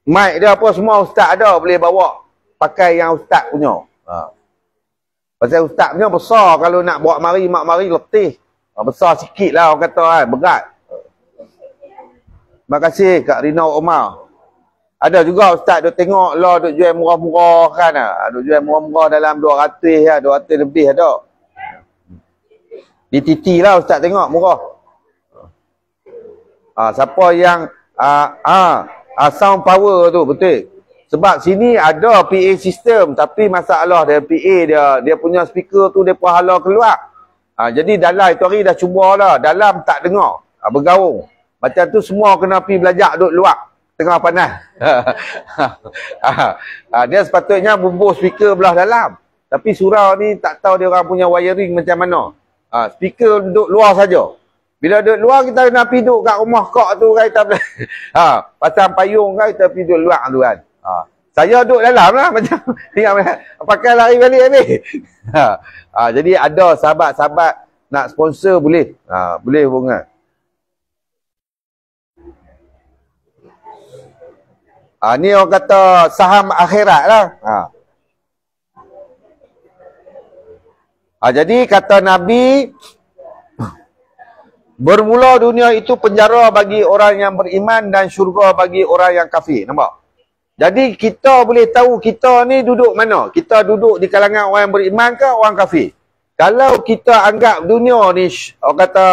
[SPEAKER 1] mic dia apa semua ustaz ada, boleh bawa. Pakai yang ustaz punya. Pasal ustaz punya besar, kalau nak bawa mari, mak mari letih. Besar sikit lah orang kata kan, berat. Terima kasih Kak Rina Omar. Ada juga ustaz duk tengok lah, duk jual murah-murah kan. Duk jual murah-murah dalam 200 lah, 200 lebih ada. Di titi lah ustaz tengok murah. Siapa yang sound power tu, betul. Sebab sini ada PA system, tapi masalah dia PA dia punya speaker tu dia hala keluar. Jadi dalam itu hari dah cuba lah, dalam tak dengar, bergaung. Macam tu semua kena pergi belajar duduk luar tengah panas. Dia sepatutnya bubuh speaker belah dalam. Tapi surau ni tak tahu dia orang punya wiring macam mana. Speaker duduk luar saja. Bila duduk luar kita kena pergi duduk kat rumah kak tu kan, kita boleh pasang payung kan, kita pergi duduk luar tu kan. Saya duduk dalam lah macam pakai lari balik habis. Jadi ada sahabat-sahabat nak sponsor boleh. Boleh hubungan. Ni orang kata saham akhirat lah. Jadi kata Nabi, bermula dunia itu penjara bagi orang yang beriman dan syurga bagi orang yang kafir. Nampak? Jadi kita boleh tahu kita ni duduk mana. Kita duduk di kalangan orang yang beriman ke orang kafir. Kalau kita anggap dunia ni orang kata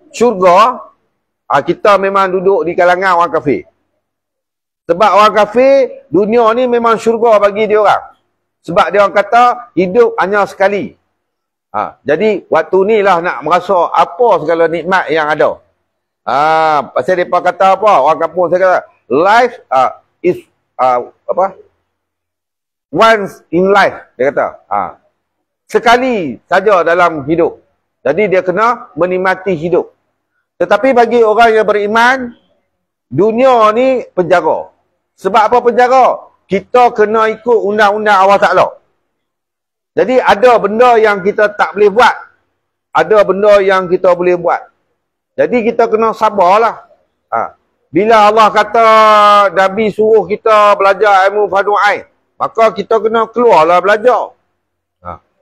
[SPEAKER 1] syurga, kita memang duduk di kalangan orang kafir. Sebab orang kafir, dunia ni memang syurga bagi dia orang. Sebab dia orang kata hidup hanya sekali. Jadi waktu ni lah nak merasa apa segala nikmat yang ada. Pasal mereka kata apa? Orang kampung saya kata, life is once in life, dia kata. Sekali saja dalam hidup. Jadi dia kena menikmati hidup. Tetapi bagi orang yang beriman, dunia ni penjara. Sebab apa penjara? Kita kena ikut undang-undang Allah Ta'ala. Jadi ada benda yang kita tak boleh buat. Ada benda yang kita boleh buat. Jadi kita kena sabarlah. Bila Allah kata Nabi suruh kita belajar ilmu fardu ain, maka kita kena keluarlah belajar.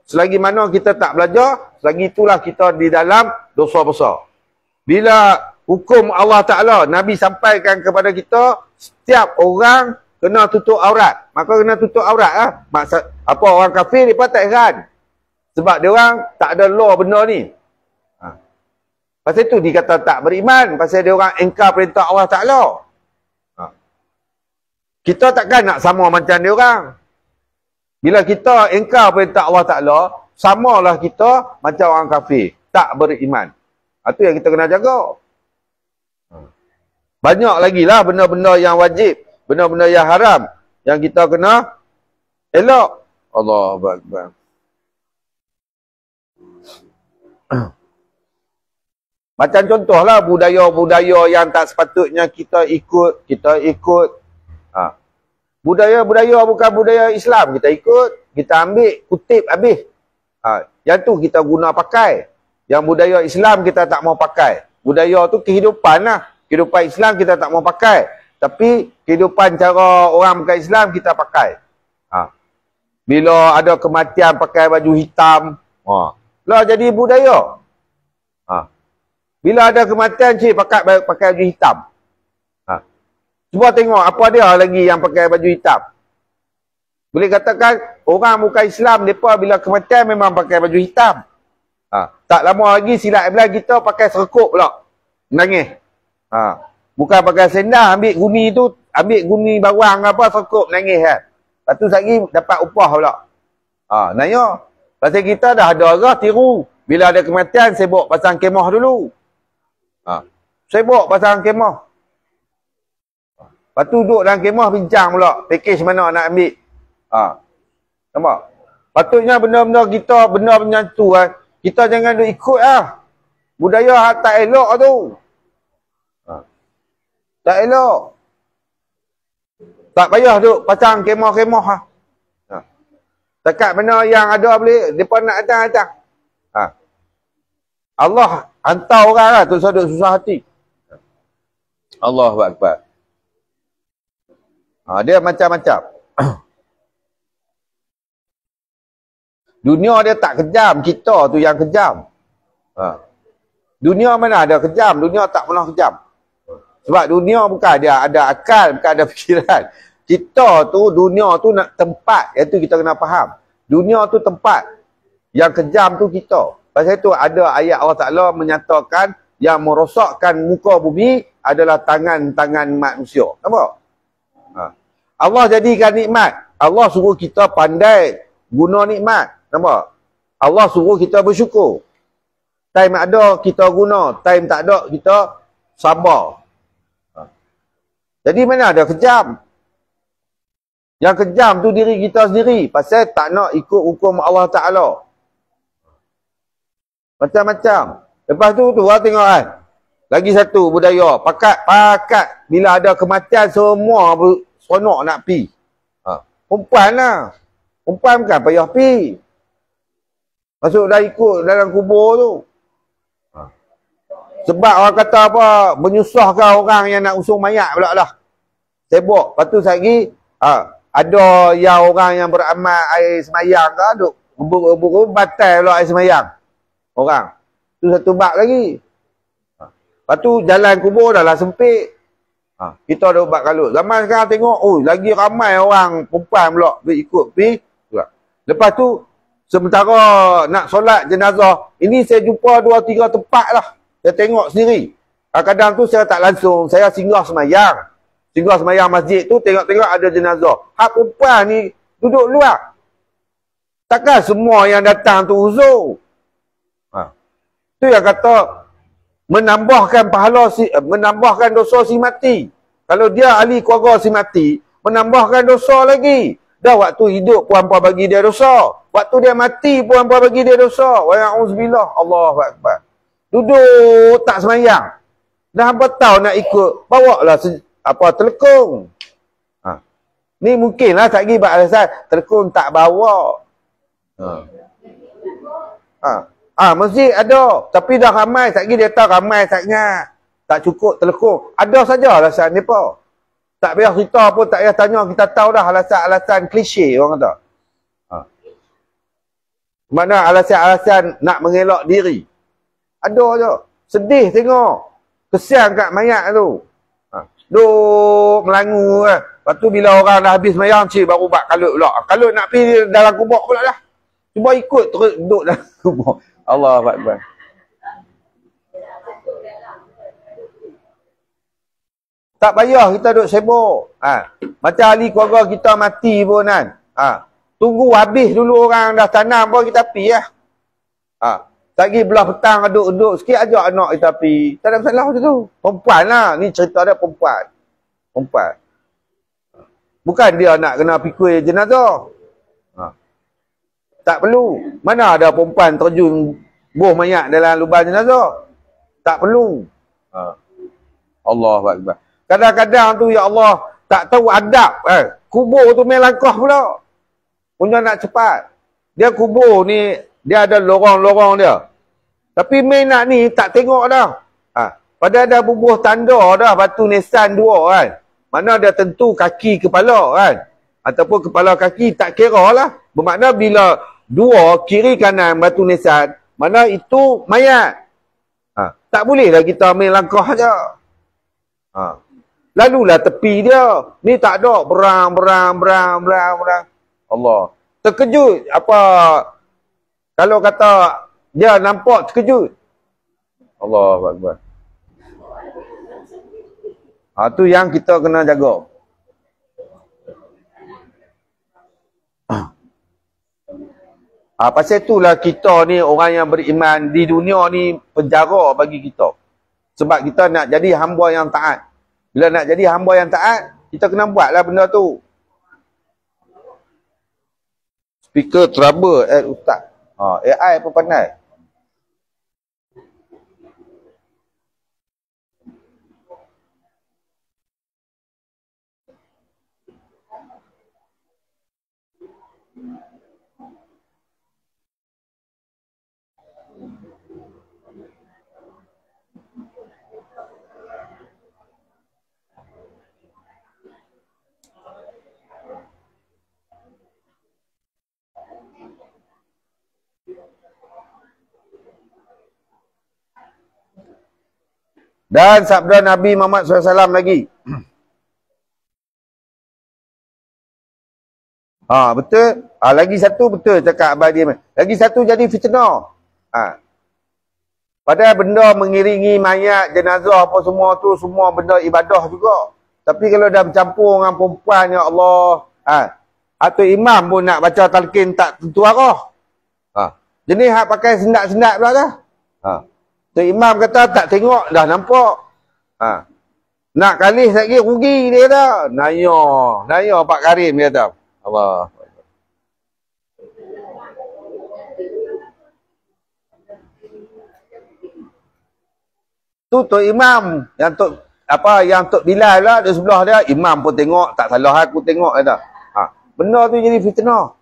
[SPEAKER 1] Selagi mana kita tak belajar, selagi itulah kita di dalam dosa besar. Bila hukum Allah Ta'ala Nabi sampaikan kepada kita, setiap orang kena tutup aurat. Maka kena tutup aurat lah. Maksud apa, orang kafir mereka tak heran. Sebab dia orang tak ada law benda ni. Pasal itu dikata tak beriman. Pasal dia orang engkar perintah Allah Ta'ala. Kita takkan nak sama macam dia orang. Bila kita engkar perintah Allah Ta'ala, samalah kita macam orang kafir. Tak beriman. Itu yang kita kena jaga. Banyak lagi lah benda-benda yang wajib. Benda-benda yang haram. Yang kita kena elok. Allahu Akbar. Macam contohlah budaya-budaya yang tak sepatutnya kita ikut. Budaya-budaya bukan budaya Islam kita ikut. Kita ambil, kutip habis. Yang tu kita guna pakai. Yang budaya Islam kita tak mau pakai. Budaya tu kehidupan lah. Kehidupan Islam kita tak mau pakai. Tapi kehidupan cara orang bukan Islam kita pakai. Bila ada kematian pakai baju hitam. Lah jadi budaya. Bila ada kematian cik pakai baju hitam. Cuba tengok apa dia lagi yang pakai baju hitam. Boleh katakan orang bukan Islam mereka bila kematian memang pakai baju hitam. Tak lama lagi silat belah kita pakai serkup pula. Nangis. Bukan pakai sendal, ambil guni barang apa serkup nangis kan. Lepas tu lagi dapat upah pula. Nanya. Pasal kita dah ada arah tiru. Bila ada kematian sibuk pasang kemah dulu. Sibuk pasang kemah. Lepas tu duduk dalam kemah bincang pula. Package mana nak ambil. Nampak? Patutnya benda-benda kita, benda-benda tu kan. Kita jangan duk ikut lah. Budaya tak elok tu. Tak elok. Tak payah duk pasang kemah-kemah lah. Dekat mana yang ada boleh, mereka nak datang-datang. Allah hantar orang lah, tu duk susah hati. Allahu Akbar. Dia macam-macam. Dunia dia tak kejam, kita tu yang kejam. Dunia mana ada kejam, dunia tak pernah kejam. Sebab dunia bukan dia ada akal, bukan ada fikiran. Kita tu, dunia tu nak tempat, iaitu kita kena faham. Dunia tu tempat, yang kejam tu kita. Pasal itu ada ayat Allah Ta'ala menyatakan yang merosakkan muka bumi adalah tangan-tangan manusia. Nampak? Allah jadikan nikmat. Allah suruh kita pandai guna nikmat. Nampak? Allah suruh kita bersyukur. Time ada, kita guna. Time tak ada, kita sabar. Jadi mana ada kejam? Yang kejam tu diri kita sendiri. Pasal tak nak ikut hukum Allah Ta'ala. Macam-macam. Lepas tu lah tengok kan. Lagi satu budaya. Pakat. Bila ada kematian semua seronok nak pi. Perempuan lah. Perempuan bukan payah pi. Masuk dah ikut dalam kubur tu. Sebab orang kata apa, menyusahkan orang yang nak usung mayat pula lah. Sibuk. Lepas tu lagi, ada yang orang yang beramal air semayang ke, duk bubur batal pula air semayang. Orang. Tu satu bab lagi. Lepas tu jalan kubur dah lah sempit. Kita ada ubat kalut. Zaman sekarang tengok, lagi ramai orang perempuan pula ikut pi. Lepas tu, sementara nak solat jenazah, ini saya jumpa 2-3 tempat lah. Saya tengok sendiri. Kadang tu saya tak langsung, saya singgah semayang. Singgah semayang masjid tu, tengok-tengok ada jenazah. Hak perempuan ni duduk luar. Takkan semua yang datang tu uzur. Tu yang kata, menambahkan pahala, menambahkan dosa si mati. Kalau dia ahli keluarga si mati, menambahkan dosa lagi. Dah waktu hidup puan-puan bagi dia dosa. Waktu dia mati puan-puan bagi dia dosa. Wa ya'uzubillah. Allahu akbar. Duduk tak semayang. Dah apa tahu nak ikut, bawa lah telekung. Ni mungkinlah tak pergi buat alasan telekung tak bawa. Masjid ada, tapi dah ramai, tak pergi dia tahu ramai sangat. Tak cukup telekung. Ada saja alasan ni apa. Tak payah cerita pun, tak payah tanya, kita tahu dah alasan-alasan klise orang kata. Mana alasan-alasan nak mengelak diri. Ada je. Sedih tengok. Kesian kat mayat tu. Duk melangu kan. Lepas tu bila orang dah habis mayang, cik baru buat kalut pula. Kalut nak pergi dalam kubur pula dah. Cuba ikut terus duduk dalam kubur. Allah Akbar. Tak payah kita duduk sibuk. Macam ahli keluarga kita mati pun kan. Tunggu habis dulu orang dah tanam pun kita pergi lah. Tak pergi belah petang duduk-duduk sikit ajak anak kita pergi. Tak ada masalah macam tu. Perempuan lah. Ni cerita dia perempuan. Perempuan. Bukan dia nak kena pikul jenazah. Tak perlu. Mana ada perempuan terjun buah mayat dalam lubang jenazah? Tak perlu. Allah Akbar. Kadang-kadang tu ya Allah tak tahu adab. Kubur tu main langkah pula. Punya nak cepat. Dia kubur ni, dia ada lorong-lorong dia. Tapi main nak ni tak tengok dah. Padahal ada bubuh tanda dah, batu nisan 2 kan. Mana dia tentu kaki kepala kan. Ataupun kepala kaki tak kira lah. Bermakna bila 2 kiri kanan batu nisan, mana itu mayat. Tak boleh lah kita main langkah je. Lalulah tepi dia. Ni tak ada. Berang. Allah. Terkejut. Apa? Kalau kata dia nampak terkejut. Allah Akbar. Tu yang kita kena jaga. Pasal itulah kita ni orang yang beriman di dunia ni penjara bagi kita. Sebab kita nak jadi hamba yang taat. Bila nak jadi hamba yang taat, kita kena buatlah benda tu. Speaker trouble Ustaz. AI pun pandai. Dan sabda Nabi Muhammad SAW lagi. Betul. Lagi satu betul cakap Abah dia. Lagi satu jadi fitnah. Padahal benda mengiringi mayat, jenazah apa semua tu, semua benda ibadah juga. Tapi kalau dah bercampur dengan perempuan, ya Allah. Atau imam pun nak baca talqin tak tentu arah. Jenis hak pakai sendak-sendak pula dah. Tu imam kata tak tengok dah nampak. Nak kalis lagi rugi dia kata. Naya Pak Karim dia kata. Allah. Tu imam yang Tok Bilal lah di sebelah dia, imam pun tengok, tak salah aku tengok kata. Benda tu jadi fitnah.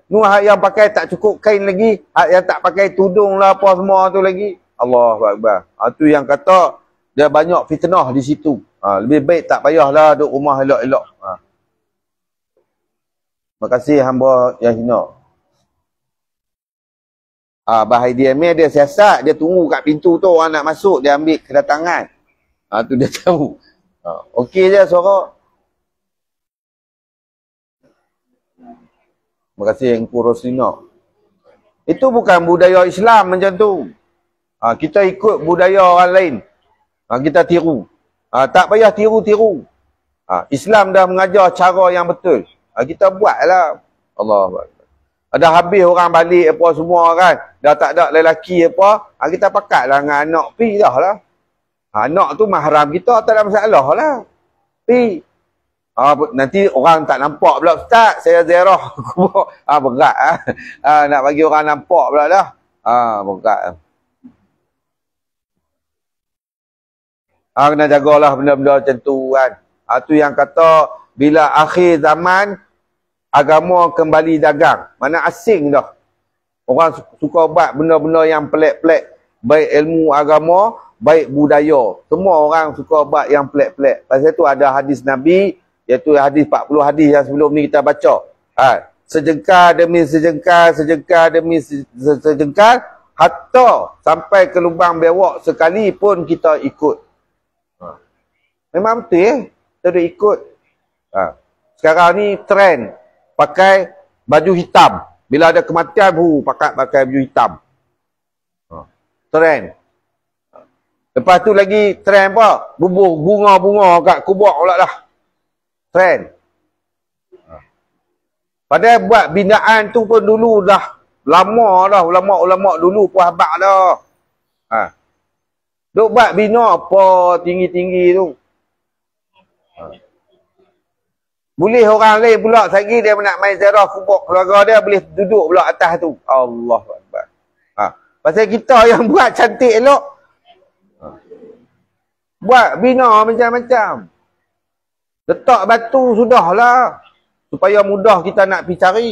[SPEAKER 1] Nu hak yang pakai tak cukup kain lagi, hak yang tak pakai tudung lah apa semua tu lagi. Allahu Akbar. Tu yang kata dia banyak fitnah di situ. Lebih baik tak payahlah duduk rumah elok-elok. Terima kasih hamba yang hina. Bahai DMA dia siasat, dia tunggu kat pintu tu orang nak masuk, dia ambil kedatangan. Tu dia tahu. Okey je suara. Terima kasih Engku Roslina. Itu bukan budaya Islam macam tu. Kita ikut budaya orang lain. Kita tiru. Tak payah tiru-tiru. Islam dah mengajar cara yang betul. Kita buatlah. Allah. Dah habis orang balik apa semua kan. Dah tak ada lelaki apa. Kita pakatlah dengan anak pi dah lah. Anak tu mahram kita, tak ada masalah lah. Pi. Nanti orang tak nampak pula, Ustaz, saya ziarah kubur. Berat nak bagi orang nampak pula dah. Berat. Kena jagalah benda-benda macam tu kan. Tu yang kata bila akhir zaman agama kembali dagang. Mana asing dah. Orang suka buat benda-benda yang pelik-pelik. Baik ilmu agama, baik budaya. Semua orang suka buat yang pelik-pelik. Pasal tu ada hadis Nabi, iaitu hadis 40 hadis yang sebelum ni kita baca. Sejengkal demi sejengkal, sejengkal demi sejengkal, hatta sampai ke lubang bewak sekali pun kita ikut. Memang betul ya, kita dah ikut. Sekarang ni trend pakai baju hitam. Bila ada kematian, pakai baju hitam. Trend. Lepas tu lagi trend apa? Bubuh bunga-bunga kat kubur pula dah. Trend. Padahal buat binaan tu pun dulu dah lama dah. Ulama-ulama dulu pun habaq dah. Duk buat bina apa tinggi-tinggi tu. Boleh orang lain pula lagi dia nak main ziarah kubur keluarga dia, boleh duduk pula atas tu. Allah Akbar. Pasal kita yang buat cantik elok. Buat bina macam-macam. Letak batu sudahlah. Supaya mudah kita nak pergi cari.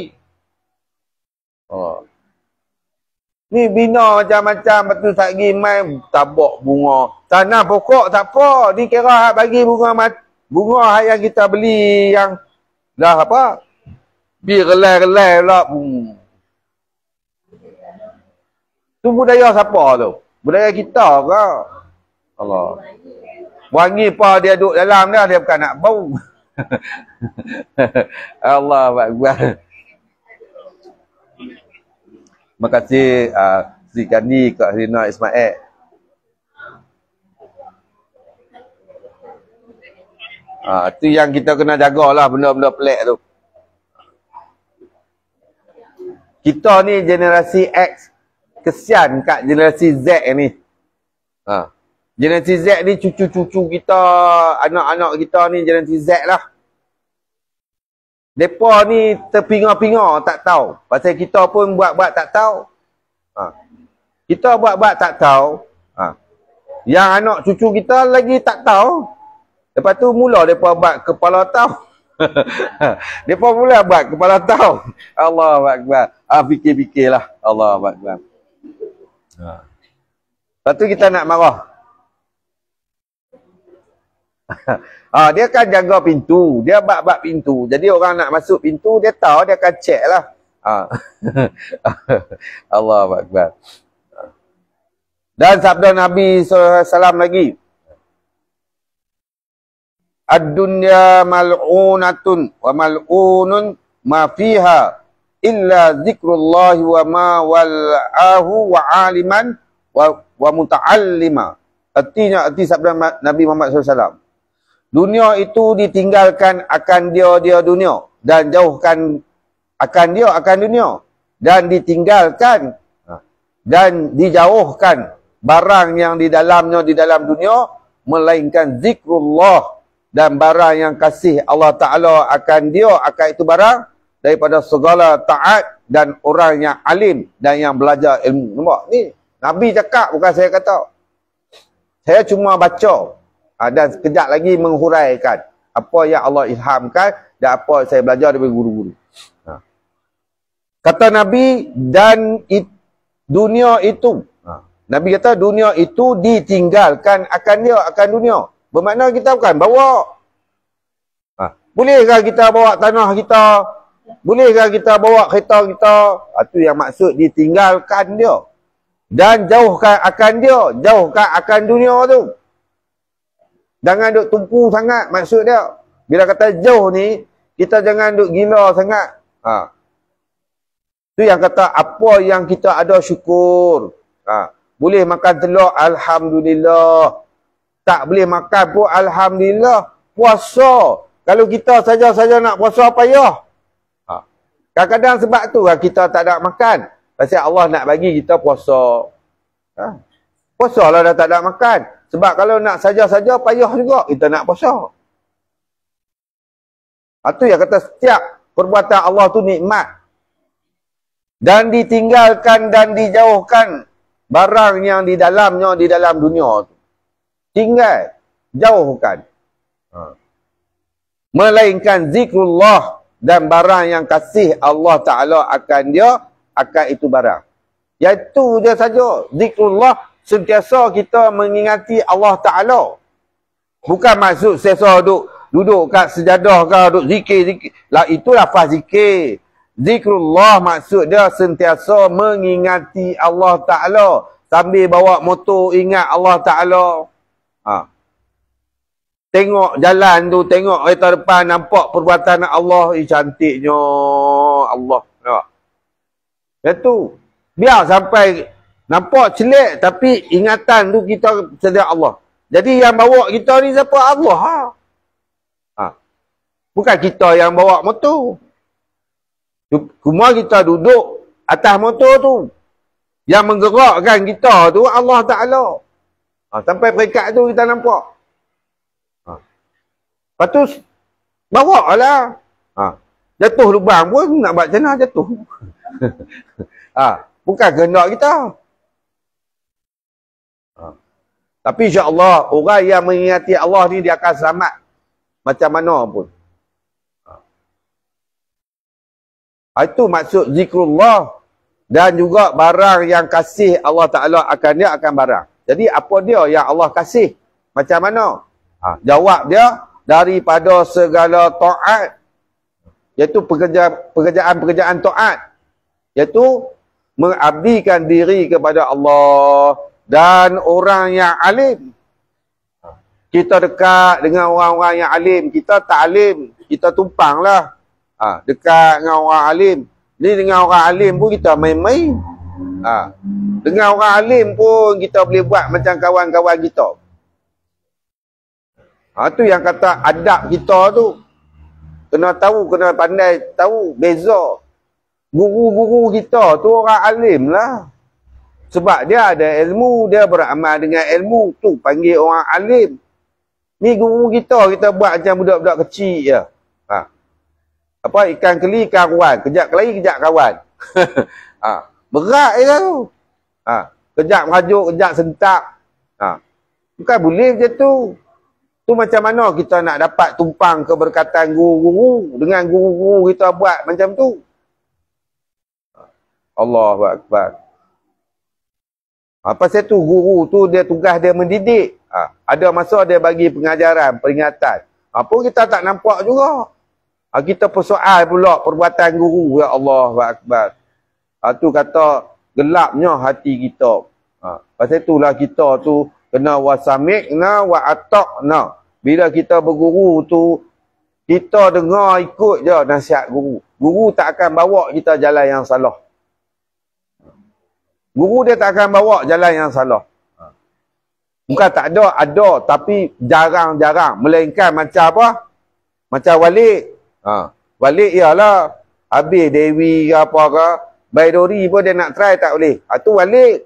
[SPEAKER 1] Ni bina macam-macam. Betul tak pergi main tabak bunga. Tanam pokok tak apa. Ni kira bagi bunga yang kita beli yang dah apa? Bi relai-relai pula. Tu budaya siapa tu? Budaya kita ke? Allah. Wangi apa dia duduk dalam dah, dia bukan nak bau. Allah Akbar. Terima kasih Sri Kandi, Kak Rina Ismail. Tu yang kita kena jagalah benda-benda pelik tu. Kita ni generasi X, kesian kat generasi Z ni. Generasi Z ni cucu-cucu kita, anak-anak kita ni generasi Z lah. Mereka ni terpinga-pinga tak tahu. Pasal kita pun buat-buat tak tahu. Kita buat-buat tak tahu. Yang anak cucu kita lagi tak tahu. Lepas tu mula mereka buat kepala tahu. Mereka mula buat kepala tahu. Allah Akbar. Fikir-fikirlah. Allah Akbar. Lepas tu kita nak marah. Dia akan jaga pintu. Dia bak-bak pintu. Jadi orang nak masuk pintu, dia tahu, dia akan cek lah. Allah Akbar. Dan sabda Nabi SAW lagi. Ad-dunya mal'unatun wa mal'unun ma fiha illa zikrullahi wa ma wal'ahu wa aliman wa muta'allima. Artinya, arti sabda Nabi Muhammad SAW. Dunia itu ditinggalkan akan dia dunia. Dan jauhkan akan dia akan dunia. Dan ditinggalkan dan dijauhkan barang yang di dalamnya di dalam dunia. Melainkan zikrullah. Dan barang yang kasih Allah Ta'ala akan dia, akan itu barang. Daripada segala taat dan orang yang alim dan yang belajar ilmu. Nampak? Ni Nabi cakap, bukan saya kata. Saya cuma baca. Dan sekejap lagi menghuraikan apa yang Allah ilhamkan
[SPEAKER 2] Dan apa saya belajar daripada guru-guru. Ha. Kata Nabi, dan dunia itu. Ha. Nabi kata dunia itu ditinggalkan akan dia, akan dunia. Bermakna kita bukan bawa. Ha. Bolehkah kita bawa tanah kita? Bolehkah kita bawa kereta kita? Itu yang maksud ditinggalkan dia. Dan jauhkan akan dia, jauhkan akan dunia tu. Jangan duk tumpu sangat maksud dia. Bila kata jauh ni, kita jangan duk gila sangat. Ha. Tu yang kata apa yang kita ada syukur. Ha. Boleh makan telur, alhamdulillah. Tak boleh makan pun alhamdulillah. Puasa. Kalau kita saja-saja nak puasa payah. Ha. Kadang-kadang sebab tu kita tak ada makan. Pasal Allah nak bagi kita puasa. Ha. Puasa lah dah tak ada makan. Sebab kalau nak saja-saja payah juga kita nak puasa. Itu yang kata setiap perbuatan Allah tu nikmat. Dan ditinggalkan dan dijauhkan barang yang di dalamnya di dalam dunia tu. Tinggal, jauhkan. Ha. Melainkan zikrullah dan barang yang kasih Allah Ta'ala akan dia, akan itu barang. Iaitu dia saja. Zikrullah, sentiasa kita mengingati Allah Ta'ala. Bukan maksud sentiasa duduk kat sejadah ke, duduk zikir. Lah itu lafaz zikir. Zikrullah maksud dia sentiasa mengingati Allah Ta'ala. Sambil bawa motor ingat Allah Ta'ala. Ha. Tengok jalan tu, tengok kereta depan, nampak perbuatan Allah. Cantiknya Allah. Ha. Itu. Biar sampai nampak celik, tapi ingatan tu kita sedia Allah. Jadi yang bawa kita ni siapa? Allah. Ha. Ha. Bukan kita yang bawa motor. Cuma kita duduk atas motor tu. Yang menggerakkan kita tu Allah Ta'ala. Ha. Sampai peringkat tu kita nampak. Ha. Lepas tu, bawa lah. Ha. Jatuh lubang pun nak buat macam mana jatuh. Ha. Bukan kehendak kita. Ha. Tapi insya-Allah orang yang mengingati Allah ni dia akan selamat macam mana pun. Ha. Itu maksud zikrullah dan juga barang yang kasih Allah Ta'ala akan dia akan barang. Jadi apa dia yang Allah kasih? Macam mana? Ha. Jawab dia daripada segala taat. Iaitu pekerjaan-pekerjaan taat. Iaitu mengabdikan diri kepada Allah dan orang yang alim. Kita dekat dengan orang-orang yang alim. Kita tak alim, kita tumpang lah. Ha, dekat dengan orang alim. Ni dengan orang alim pun kita main-main. Ha, dengan orang alim pun kita boleh buat macam kawan-kawan kita. Ha, tu yang kata adab kita tu. Kena tahu, kena pandai tahu beza. Guru-guru kita tu orang alim lah. Sebab dia ada ilmu, dia beramal dengan ilmu. Tu panggil orang alim. Ni guru kita buat macam budak-budak kecil je. Ha. Apa, ikan keli, ikan kawan. Kejap keli, kejap kawan. Ha. Berat je tu. Ha. Kejap merajuk, kejap sentak. Ha. Bukan boleh macam tu. Tu macam mana kita nak dapat tumpang keberkatan guru-guru dengan guru-guru kita buat macam tu. Allahu Akbar. Pasal tu guru tu dia tugas dia mendidik. Ha, ada masa dia bagi pengajaran, peringatan. Apa kita tak nampak juga. Ha, kita persoal pula perbuatan guru. Ya Allahu Akbar. Ha, tu kata gelapnya hati kita. Ha, pasal itulah kita tu kena wasami'na wa ata'na. Bila kita berguru tu kita dengar ikut je nasihat guru. Guru tak akan bawa kita jalan yang salah. Guru dia tak akan bawa jalan yang salah. Bukan tak ada, ada. Tapi jarang-jarang. Melainkan macam apa? Macam Walid. Ha. Walid ialah habis Dewi ke apa ke. Baidori pun dia nak try tak boleh. Itu Walid.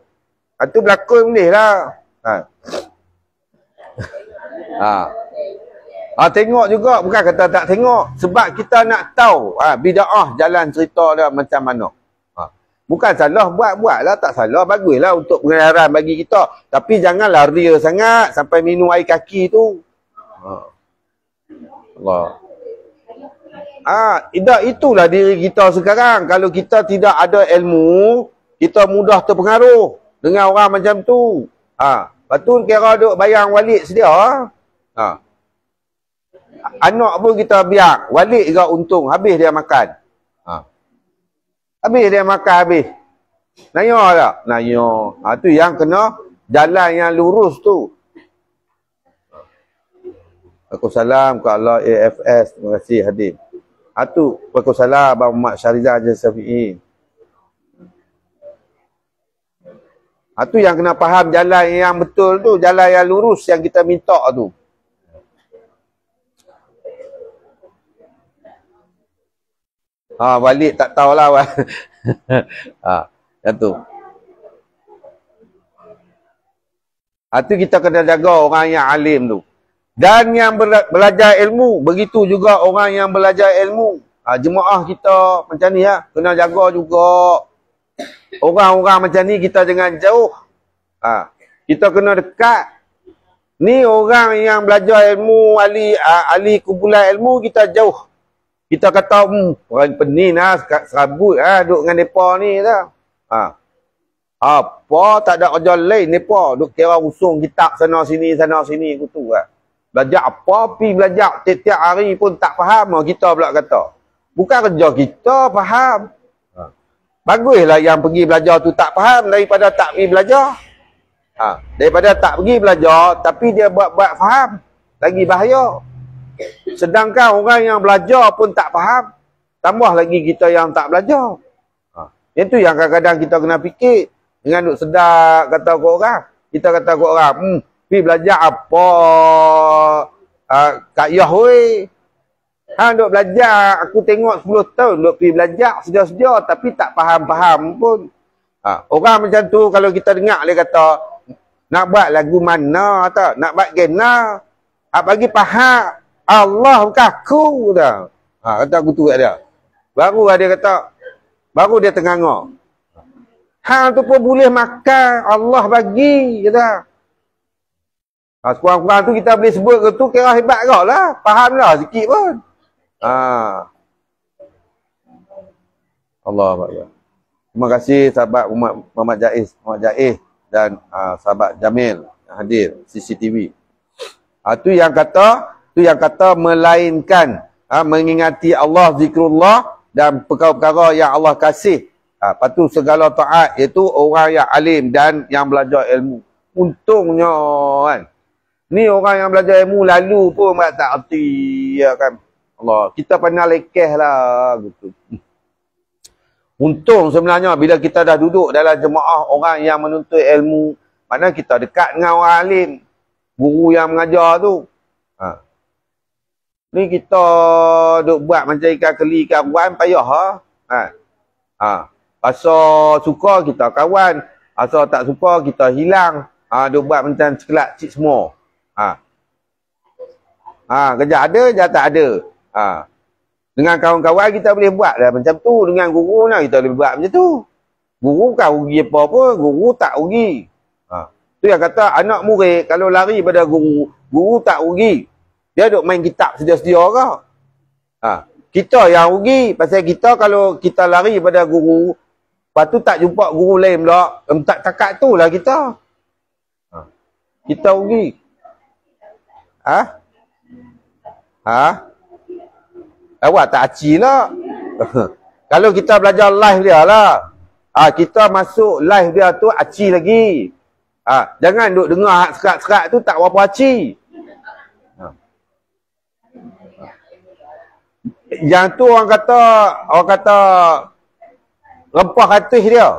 [SPEAKER 2] Itu berlakon boleh lah. Ha. Ha. Ha, tengok juga. Bukan kata tak tengok. Sebab kita nak tahu. Ha, bida'ah jalan cerita dia macam mana. Bukan salah, buat lah, tak salah, baguslah untuk pengajaran bagi kita. Tapi janganlah ria sangat sampai minum air kaki tu. Allah. Itulah diri kita sekarang. Kalau kita tidak ada ilmu, kita mudah terpengaruh dengan orang macam tu. Lepas tu kira duk bayang walid sedia. Anak pun kita biar. Walid juga untung. Habis dia makan. Habis dia makan habis. Naya tak? Naya. Tu yang kena jalan yang lurus tu. Waalaikumsalam ke Allah AFS. Terima kasih hadir. Tu waalaikumsalam Abang Muhammad Syarizah Syafi'i. Tu yang kena faham jalan yang betul tu. Jalan yang lurus yang kita minta tu. Balik tak tahulah. Yang tu. Tu kita kena jaga orang yang alim tu. Dan yang belajar ilmu, begitu juga orang yang belajar ilmu. Jemaah kita macam ni lah, kena jaga juga. Orang-orang macam ni kita jangan jauh. Kita kena dekat. Ni orang yang belajar ilmu, ahli kumpulan ilmu, kita jauh. Kita kata, orang pening lah, serabut lah, duduk dengan mereka ni lah. Apa, tak ada kerja lain mereka. Duduk kira usung kitab sana sini, kutu lah. Belajar apa, pergi belajar tiap-tiap hari pun tak faham, kita pula kata. Bukan kerja kita, faham. Baguslah yang pergi belajar tu tak faham daripada tak pergi belajar. Daripada tak pergi belajar, tapi dia buat-buat faham. Lagi bahaya. Sedangkan orang yang belajar pun tak faham. Tambah lagi kita yang tak belajar. Itu yang kadang-kadang kita kena fikir. Dengan duk sedar kata ke orang. Kita kata ke orang, pergi belajar apa? Kak Yah weh. Duk belajar, aku tengok 10 tahun duk pergi belajar sedia-sedia tapi tak faham-faham pun. Orang macam tu kalau kita dengar dia kata, nak buat lagu mana tak? Nak buat gena? Bagi faham. Allah bukan aku dah. Kata aku tu kat dia. Baru dia kata, baru dia tengangor. Hang tu pun boleh makan, Allah bagi, kata. Sekurang-kurang tu kita boleh sebut ke tu, kira hebat kau lah. Faham lah sikit pun. Allah Akbar. Terima kasih sahabat Muhammad Jaiz dan sahabat Jamil yang hadir CCTV. Tu yang kata melainkan mengingati Allah, zikrullah dan perkara-perkara yang Allah kasih. Lepas tu segala taat, iaitu orang yang alim dan yang belajar ilmu. Untungnya kan. Ni orang yang belajar ilmu lalu pun tak erti, ya kan. Allah, kita pandang lekeh lah gitu. Untung sebenarnya bila kita dah duduk dalam jemaah orang yang menuntut ilmu, mana kita dekat dengan orang alim, guru yang mengajar tu. Ni kita duk buat macam ikan keli ikan ruan payah Asal suka kita kawan, asal tak suka kita hilang. Duk buat macam sekelak cik semua. Kerja ada, kerja tak ada. Dengan kawan-kawan kita boleh buat lah macam tu. Dengan guru lah kita boleh buat macam tu. Guru kan rugi apa-apa, guru tak rugi. Tu yang kata anak murid kalau lari pada guru, guru tak rugi. Dia duk main kitab sedia-sedia ke? Kita yang rugi. Pasal kita kalau kita lari pada guru, lepas tu tak jumpa guru lain pula, tak takat tu lah kita. Kita rugi. Awak tak aci lah. Kalau kita belajar live dia lah. Kita masuk live dia tu aci lagi. Jangan duk dengar serat-serat tu tak berapa aci. Yang tu orang kata rempah ratus dia.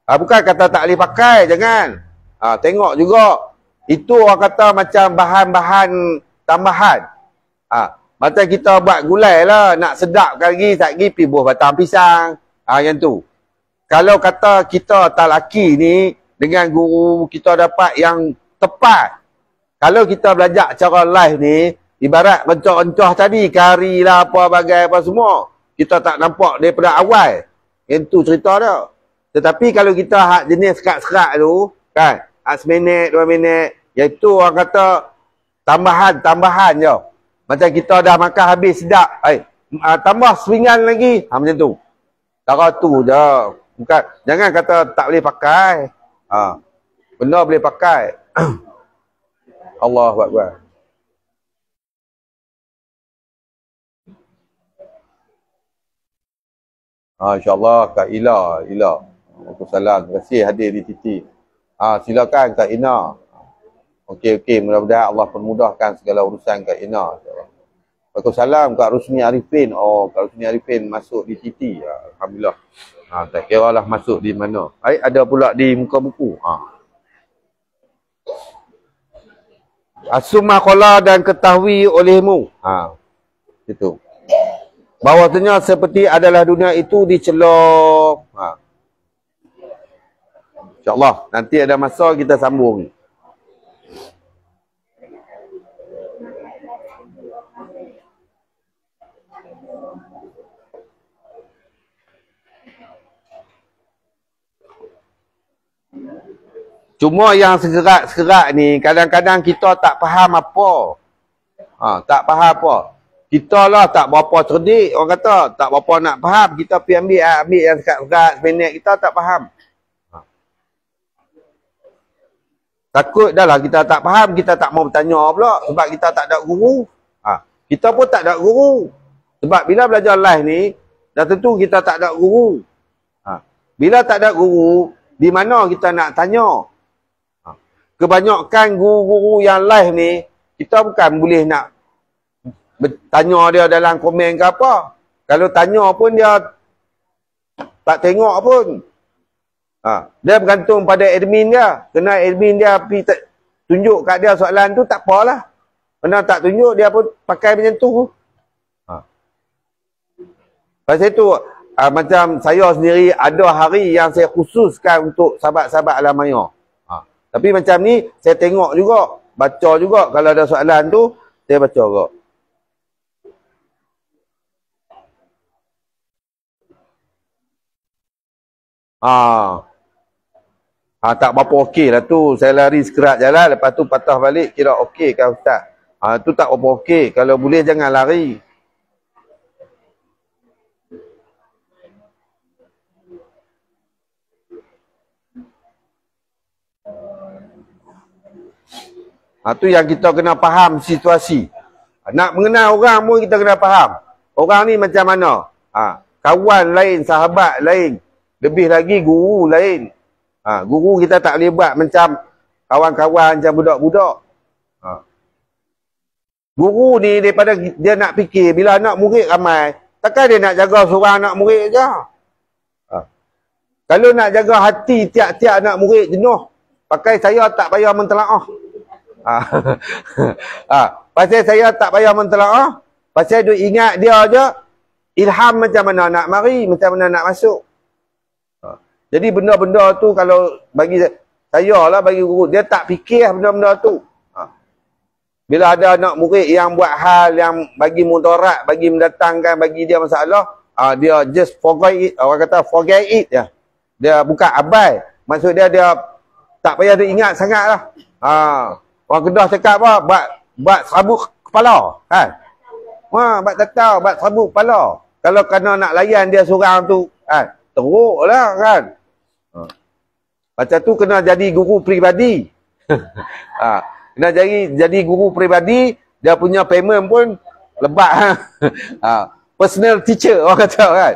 [SPEAKER 2] Bukan kata tak boleh pakai, jangan. Tengok juga. Itu orang kata macam bahan-bahan tambahan. Macam kita buat gulai lah, nak sedapkan lagi, tak lagi pergi buah batang pisang. Yang tu. Kalau kata kita tak laki ni, dengan guru kita dapat yang tepat. Kalau kita belajar cara live ni, ibarat rencah-rencah tadi, kari lah apa bagai apa semua. Kita tak nampak daripada awal. Yang tu cerita dia. Tetapi kalau kita hak jenis sekat-sekat tu, kan, seminit, 2 minit, iaitu orang kata tambahan je. Macam kita dah makan habis sedap. tambah seringan lagi. Macam tu. Cara tu je. Bukan, jangan kata tak boleh pakai. Benda boleh pakai. Allahu Akbar. InsyaAllah Kak Ila. Waalaikumsalam. Terima kasih hadir di Titi. Silakan Kak Ina. Okey. Mudah-mudahan Allah permudahkan segala urusan Kak Ina. Waalaikumsalam Kak Rusmi Arifin. Kak Rusmi Arifin masuk di Titi. Alhamdulillah. Tak kira lah masuk di mana. Ada pula di muka buku. Asumah kola dan ketahui olehmu. Itu. Bahawasanya seperti adalah dunia itu dicelok. InsyaAllah. Nanti ada masa kita sambung. Cuma yang segerak-segerak ni, kadang-kadang kita tak faham apa. Tak faham apa. Kita lah tak berapa cerdik. Orang kata tak berapa nak faham. Kita pergi ambil yang segerak-segerak seminit. Kita tak faham. Takut dah lah kita tak faham. Kita tak mau bertanya pula. Sebab kita tak ada guru. Kita pun tak ada guru. Sebab bila belajar live ni, dah tentu kita tak ada guru. Bila tak ada guru, di mana kita nak tanya? Kebanyakan guru-guru yang live ni, kita bukan boleh nak tanya dia dalam komen ke apa. Kalau tanya pun dia tak tengok pun. Dia bergantung pada admin dia. Kena admin dia pergi tunjuk kat dia soalan tu, tak apalah. Kena tak tunjuk, dia pun pakai macam tu. Pasal itu, macam saya sendiri ada hari yang saya khususkan untuk sahabat-sahabat Alam Maya. Tapi macam ni, saya tengok juga, baca juga. Kalau ada soalan tu, saya baca juga. Tak berapa okey lah tu. Saya lari sekerat jalan, lepas tu patah balik, kira okey kan Ustaz? Tu tak berapa okey. Kalau boleh, jangan lari. Tu yang kita kena faham situasi. Nak mengenal orang pun kita kena faham. Orang ni macam mana? Kawan lain, sahabat lain. Lebih lagi guru lain. Guru kita tak boleh buat macam kawan-kawan, macam budak-budak. Guru ni daripada dia nak fikir, bila anak murid ramai, takkan dia nak jaga seorang anak murid je. Kalau nak jaga hati tiap-tiap anak murid jenuh, pakai saya tak payah mentelaah. Pasal saya tak payah mentelaah, pasal duk ingat dia je ilham macam mana nak mari, macam mana nak masuk. Jadi benda-benda tu kalau bagi saya lah, bagi guru, dia tak fikir benda-benda tu. Bila ada anak murid yang buat hal yang bagi mudarat, bagi mendatangkan, bagi dia masalah, dia just forget it. Orang kata forget it je. Dia bukan abai. Maksud dia tak payah dia ingat sangat lah. Orang Kedah cakap apa? Buat serabut kepala. Kan? Buat tatau, buat serabut kepala. Kalau kena nak layan dia seorang tu, teruk lah kan. Macam tu kena jadi guru peribadi. Kena jadi guru peribadi, dia punya payment pun lebat. Personal teacher orang kata kan.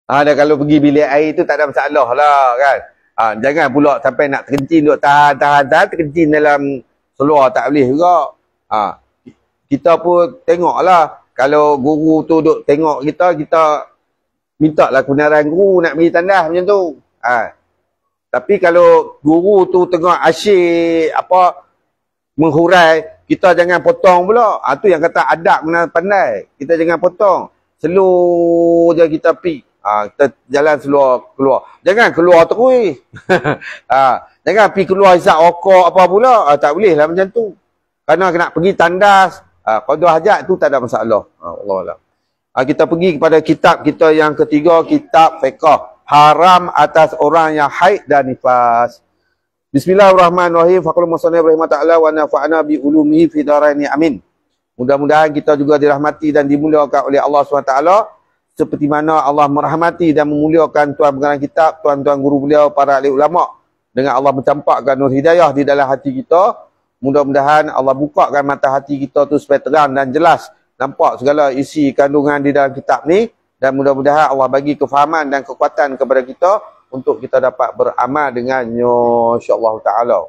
[SPEAKER 2] Dan kalau pergi bilik air tu tak ada masalah lah kan. Jangan pula sampai nak terkencing, duk tahan, terkencing dalam seluar tak boleh juga. Kita pun tengoklah. Kalau guru tu duk tengok kita minta lah kebenaran guru nak bagi tandas macam tu. Tapi kalau guru tu tengok asyik menghurai, kita jangan potong pula. Tu yang kata adab kena pandai. Kita jangan potong. Slow je kita pergi. Kita jalan keluar. Jangan keluar terus. Jangan pergi keluar hisap rokok apa pula. Tak boleh lah macam tu. Kerana nak pergi tandas. Qada hajat tu tak ada masalah. Allahuakbar. Kita pergi kepada kitab kita yang ketiga, kitab fiqh. haram atas orang yang haid dan nifas. Bismillahirrahmanirrahim. Faqul musannif rahimahullah wa nafa'ana bi ulumihi fi dharaini amin. Mudah-mudahan kita juga dirahmati dan dimuliakan oleh Allah SWT seperti mana Allah merahmati dan memuliakan tuan pengarang kitab, tuan-tuan guru beliau, para ahli ulama, dengan Allah mencampakkan nur hidayah di dalam hati kita. Mudah-mudahan Allah bukakan mata hati kita tu supaya terang dan jelas nampak segala isi kandungan di dalam kitab ni, dan mudah-mudahan Allah bagi kefahaman dan kekuatan kepada kita untuk kita dapat beramal dengannya, insya-Allah taala.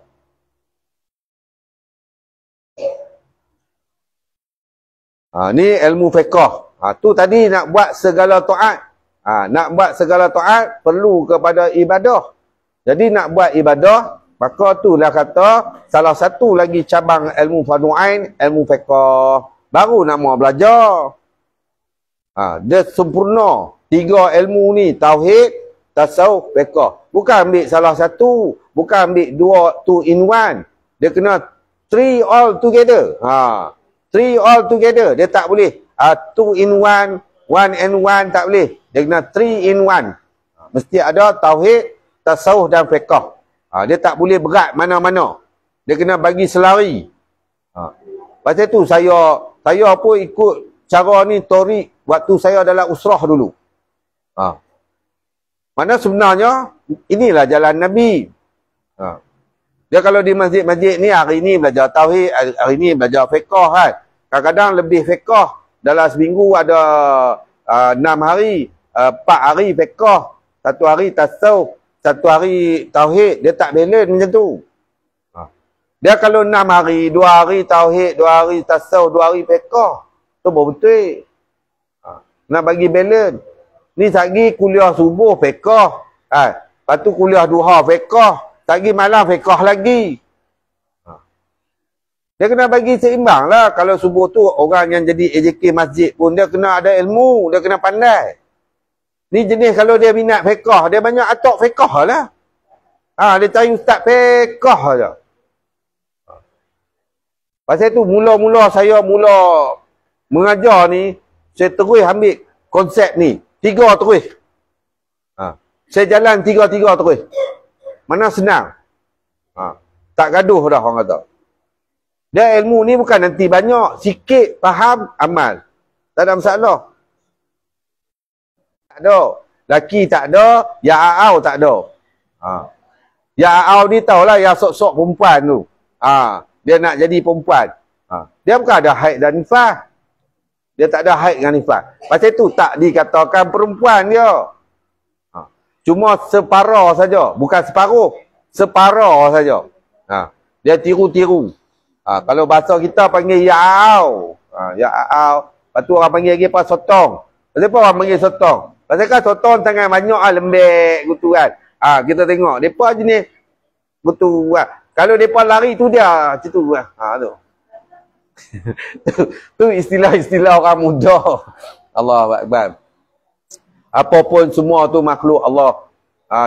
[SPEAKER 2] Ni ilmu fiqh. Tu tadi nak buat segala taat. Nak buat segala taat perlu kepada ibadah. Jadi nak buat ibadah, maka itulah kata salah satu lagi cabang ilmu fardu ain, ilmu fiqh. Baru nak mau belajar. Dia sempurna. 3 ilmu ni, tauhid, tasawuf, fiqh. Bukan ambil salah satu, bukan ambil 2 in 1. Dia kena 3 all together. 3 all together. Dia tak boleh 2 in 1, 1 and 1 tak boleh. Dia kena 3 in 1. Mesti ada tauhid, tasawuf dan fiqh. Dia tak boleh berat mana-mana. Dia kena bagi selari. Pasal tu saya pun ikut cara ni torik waktu saya dalam usrah dulu. Mana sebenarnya inilah jalan Nabi. Dia kalau di masjid-masjid ni hari ni belajar tauhid, hari ni belajar fiqh kan. Kadang-kadang lebih fiqh. Dalam seminggu ada 6 hari, 4 hari fiqh, 1 hari tasawuf, 1 hari tauhid. Dia tak balance macam tu. Dia kalau 6 hari, 2 hari tauhid, 2 hari tasawuf, 2 hari fiqh, tu betul. Nak bagi balance. Ni sagi kuliah subuh fiqh, lepas tu kuliah duha fiqh, sagi malam fiqh lagi. Dia kena bagi seimbang lah. Kalau subuh tu orang yang jadi AJK masjid pun dia kena ada ilmu, dia kena pandai. Ni jenis kalau dia minat fiqh, dia banyak atok fiqh lah. Dia cari ustaz fiqh je. Pasal tu mula-mula saya mengajar ni, saya terus ambil konsep ni. 3 terus. Saya jalan 3 terus. Mana senang. Tak gaduh dah orang kata. Dia ilmu ni bukan nanti banyak. Sikit faham, amal. Tak ada masalah. Tak ada. Laki tak ada, ya a'au tak ada. Ya a'au ni tahulah yang sok-sok perempuan tu. Dia nak jadi perempuan. Dia bukan ada haid dan nifas. Dia tak ada haid dengan nifas. Pasal tu tak dikatakan perempuan dia. Cuma separuh saja. Bukan separuh. Separuh saja. Dia tiru-tiru. Kalau bahasa kita panggil ya'au. Ya'au. Lepas tu orang panggil lagi apa? Sotong. Pasal apa orang panggil sotong? Pasal kan sotong tangan banyak lembek gitu kan. Kita tengok. Mereka jenis gitu kan. Kalau mereka lari tu dia macam tu kan. Tu istilah-istilah orang muda. Allahu Akbar. Apapun semua tu makhluk Allah.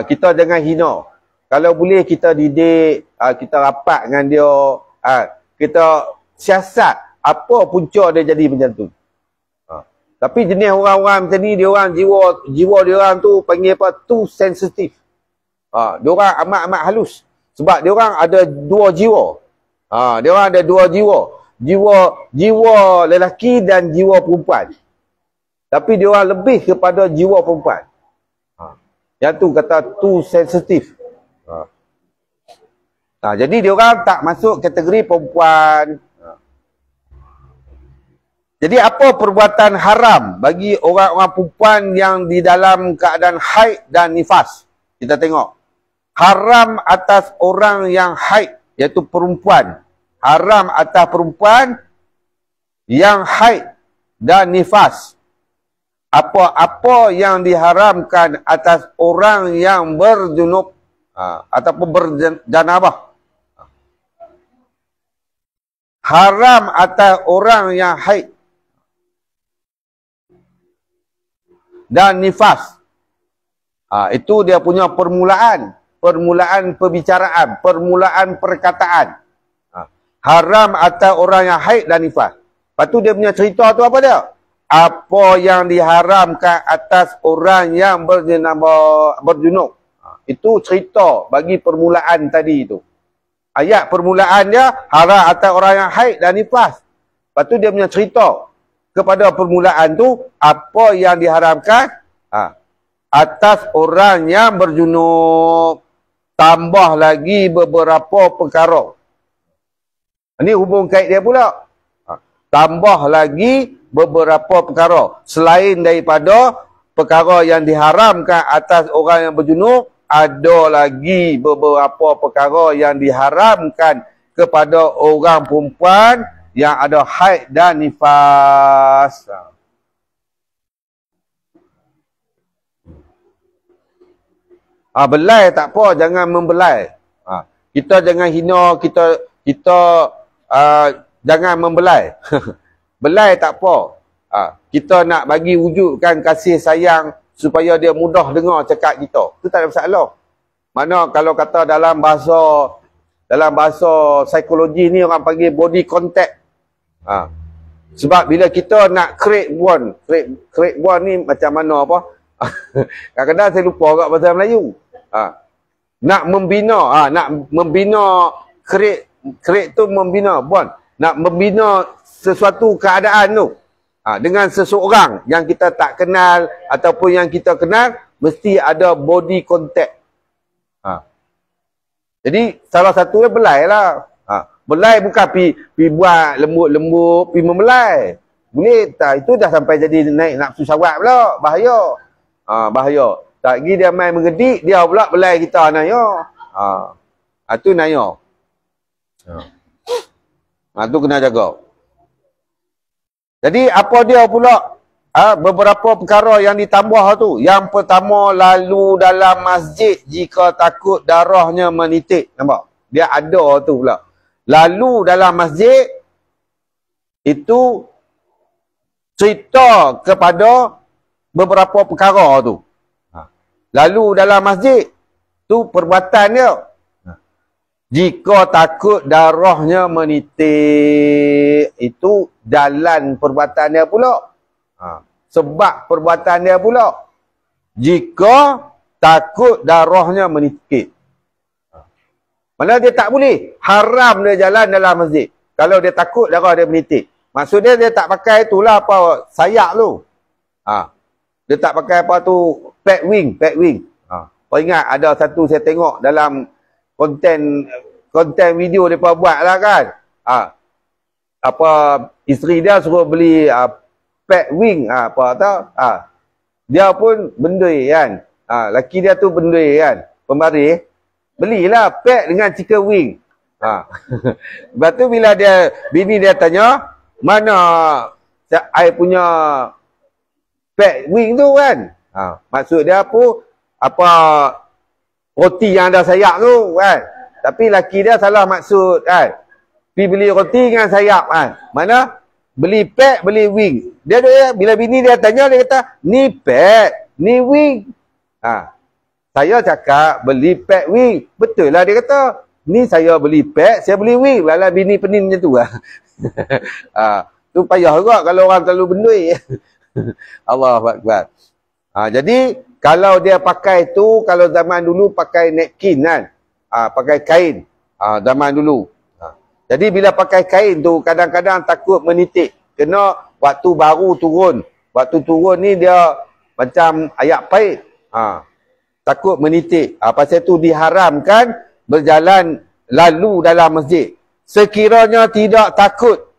[SPEAKER 2] Kita jangan hina. Kalau boleh kita didik, kita rapat dengan dia, kita siasat apa punca dia jadi macam tu. Tapi jenis orang-orang macam ni, dia orang jiwa dia orang tu panggil apa? Too sensitive. Dia orang amat-amat halus. Sebab dia orang ada 2 jiwa. Dia orang ada 2 jiwa. Jiwa lelaki dan jiwa perempuan. Tapi dia orang lebih kepada jiwa perempuan. Yang tu kata too sensitive. Jadi dia orang tak masuk kategori perempuan. Jadi apa perbuatan haram bagi orang-orang perempuan yang di dalam keadaan haid dan nifas? Kita tengok. Haram atas orang yang haid, iaitu perempuan. Haram atas perempuan yang haid dan nifas. Apa-apa yang diharamkan atas orang yang berjunub ataupun berjanabah. Haram atas orang yang haid dan nifas. Itu dia punya permulaan perbicaraan, permulaan perkataan. Haram atas orang yang haid dan nifas. Lepas tu dia punya cerita tu apa dia? apa yang diharamkan atas orang yang berjunub. Itu cerita bagi permulaan tadi tu. Ayat permulaan dia haram atas orang yang haid dan nifas. Lepas tu dia punya cerita kepada permulaan tu apa yang diharamkan atas orang yang berjunub. Tambah lagi beberapa perkara. Ini hubung kait dia pula. Tambah lagi beberapa perkara. Selain daripada perkara yang diharamkan atas orang yang berjunub, ada lagi beberapa perkara yang diharamkan kepada orang perempuan yang ada haid dan nifas. Belai tak apa, jangan membelai. Kita jangan hina, kita jangan membelai. Belai tak apa. Kita nak bagi wujudkan kasih sayang supaya dia mudah dengar cakap kita. Itu tak ada masalah. Mana kalau kata dalam bahasa psikologi ni orang panggil body contact. Sebab bila kita nak create bond ni macam mana apa? Kadang-kadang saya lupa agak bahasa Melayu. Nak membina create tu membina bond. Nak membina sesuatu keadaan tu dengan seseorang yang kita tak kenal ataupun yang kita kenal, mesti ada body contact. Jadi salah satu dia belai lah. Belai bukan pi buat lembut-lembut, pi membelai. Boleh tak? Itu dah sampai jadi naik nafsu syahwat pula. Bahaya. Bahaya. Tak lagi dia main mengedik, dia pula belai kita naya. Itu naya. Itu kena jaga. Jadi apa dia pula beberapa perkara yang ditambah tu. Yang pertama, lalu dalam masjid jika takut darahnya menitik. Nampak? Dia ada tu pula. Lalu dalam masjid itu cerita kepada beberapa perkara tu. Lalu dalam masjid tu perbuatan dia. Jika takut darahnya menitik, itu jalan perbuatan dia pula. Sebab perbuatan dia pula. Jika takut darahnya menitik. Mana dia tak boleh. Haram dia jalan dalam masjid. Kalau dia takut darah dia menitik. Maksudnya dia tak pakai itulah apa, sayap tu. Dia tak pakai apa tu, pad wing. Kau ingat ada satu saya tengok dalam konten video mereka buat lah kan. Apa isteri dia suruh beli pad wing apa tau. Dia pun bendui kan. Laki dia tu bendui kan. Pembaris. Belilah pad dengan chicken wing. Lepas tu bila bini dia tanya, mana I punya pad wing tu kan. Maksud dia apa roti yang ada sayap tu kan. Tapi laki dia salah maksud kan. Pergi beli roti dengan sayap kan. Mana? Beli pad, beli wing. Bila bini dia tanya, dia kata, ni pad, ni wing. Saya cakap beli pad wing. Betul lah dia kata. Ni saya beli pad, saya beli wing. Lala bini penin macam tu lah. Tu payah juga kalau orang terlalu bendui. Allahu Akbar. Jadi kalau dia pakai tu, kalau zaman dulu pakai napkin kan. Pakai kain. Zaman dulu. Jadi bila pakai kain tu, kadang-kadang takut menitik. Kena waktu baru turun. Waktu turun ni dia macam ayak pahit. Takut menitik. Pasal tu diharamkan berjalan lalu dalam masjid. Sekiranya tidak takut.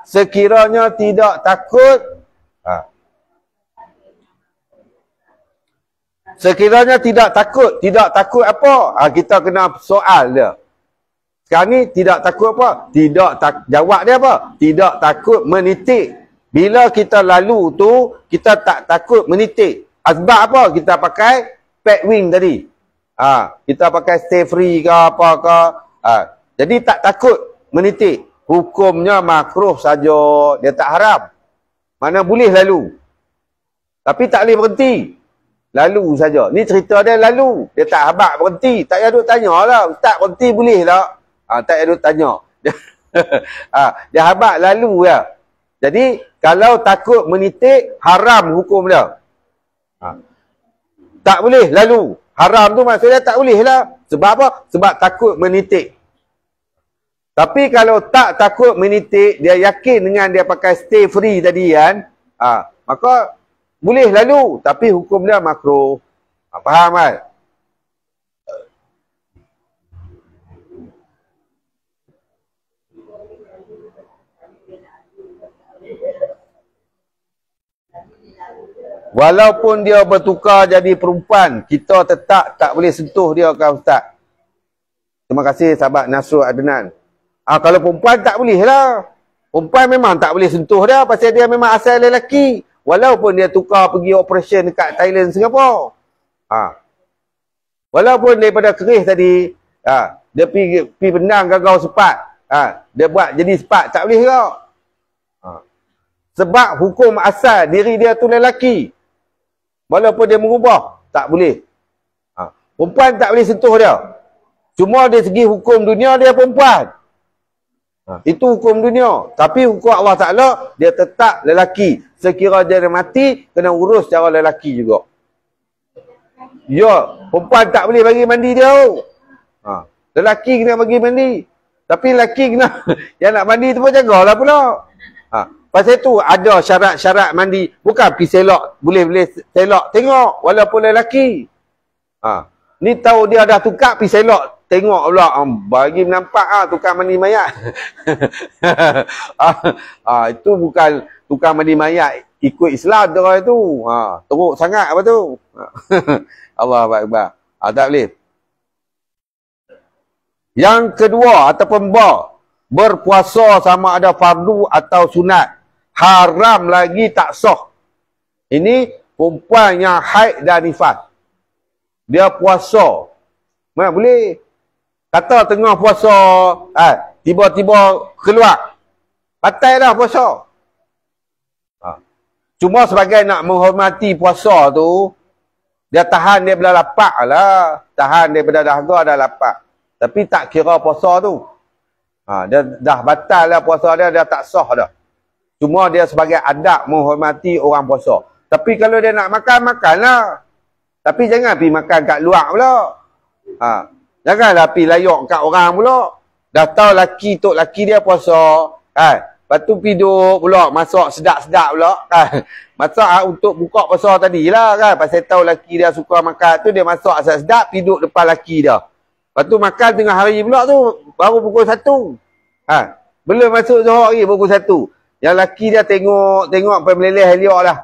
[SPEAKER 2] Sekiranya tidak takut. Sekiranya tidak takut. Tidak takut apa? Kita kena soal dia. Sekarang ni tidak takut apa? Jawab dia apa? Tidak takut menitik. Bila kita lalu tu, kita tak takut menitik. Sebab apa? Kita pakai pad wing tadi. Kita pakai stay free ke apa ke. Jadi tak takut menitik. Hukumnya makruh saja. Dia tak haram. Mana boleh lalu. Tapi tak boleh berhenti. Lalu saja. Ni cerita dia lalu. Dia tak habaq berhenti. Tak payah duk tanya lah. Ustaz berhenti boleh tak? Tak payah duk tanya. Dia habaq lalu ya. Jadi Kalau takut menitik, haram hukum dia. Tak boleh lalu. Haram tu maksudnya tak boleh lah. Sebab apa? Sebab takut menitik. Tapi kalau tak takut menitik, dia yakin dengan dia pakai stay free tadi kan, maka boleh lalu. Tapi hukum dia makruh. Faham kan? Walaupun dia bertukar jadi perempuan, kita tetap tak boleh sentuh dia kan Ustaz. Terima kasih sahabat Nasrul Adnan. Kalau perempuan tak boleh lah. Perempuan memang tak boleh sentuh dia pasal dia memang asal lelaki. Walaupun dia tukar pergi operation dekat Thailand, Singapura. Walaupun daripada keris tadi, dia pergi benang gagau sepat. Dia buat jadi sepat, tak boleh juga. Sebab hukum asal diri dia tu lelaki. Walaupun dia mengubah, tak boleh. Perempuan tak boleh sentuh dia. Cuma dari segi hukum dunia, dia perempuan. Itu hukum dunia. Tapi hukum Allah Ta'ala, dia tetap lelaki. Sekira dia mati, kena urus cara lelaki juga. Ya, perempuan tak boleh bagi mandi dia. Lelaki kena bagi mandi. Tapi lelaki kena, yang nak mandi tu pun jagalah pula. Pasal tu ada syarat-syarat mandi. Bukan pergi selok. Boleh-boleh selok. Tengok. Walaupun lelaki. Ni tahu dia dah tukar pergi selok. Tengok pula. Bagi nampak tukar mandi mayat. Itu bukan tukar mandi mayat. Ikut Islam tu orang itu. Teruk sangat apa tu. Allah Akbar. Tak boleh. Yang kedua ataupun berpuasa sama ada fardu atau sunat. Haram lagi tak sah. Ini perempuan yang haid dan nifas. Dia puasa. Mana boleh? Kata tengah puasa, tiba-tiba keluar. Batal dah puasa. Cuma sebagai nak menghormati puasa tu, dia tahan daripada lapar lah. Tahan daripada dahaga dah lapar. Tapi tak kira puasa tu. Dia dah batal lah puasa dia, dia tak sah dah. Cuma dia sebagai adab menghormati orang puasa. Tapi kalau dia nak makan, makanlah. Tapi jangan pergi makan kat luar pula. Janganlah pergi layak kat orang pula. Dah tahu laki dia puasa. Lepas tu pergi duduk pula, masak sedap-sedap pula. Masak untuk buka puasa tadilah kan. Pasal tahu laki dia suka makan tu, dia masak sedap-sedap, pergi duduk depan laki dia. Lepas tu makan tengah hari pula tu, baru pukul 1. Belum masuk Zuhur lagi, pukul 1. Yang laki dia tengok sampai meleleh heliok lah.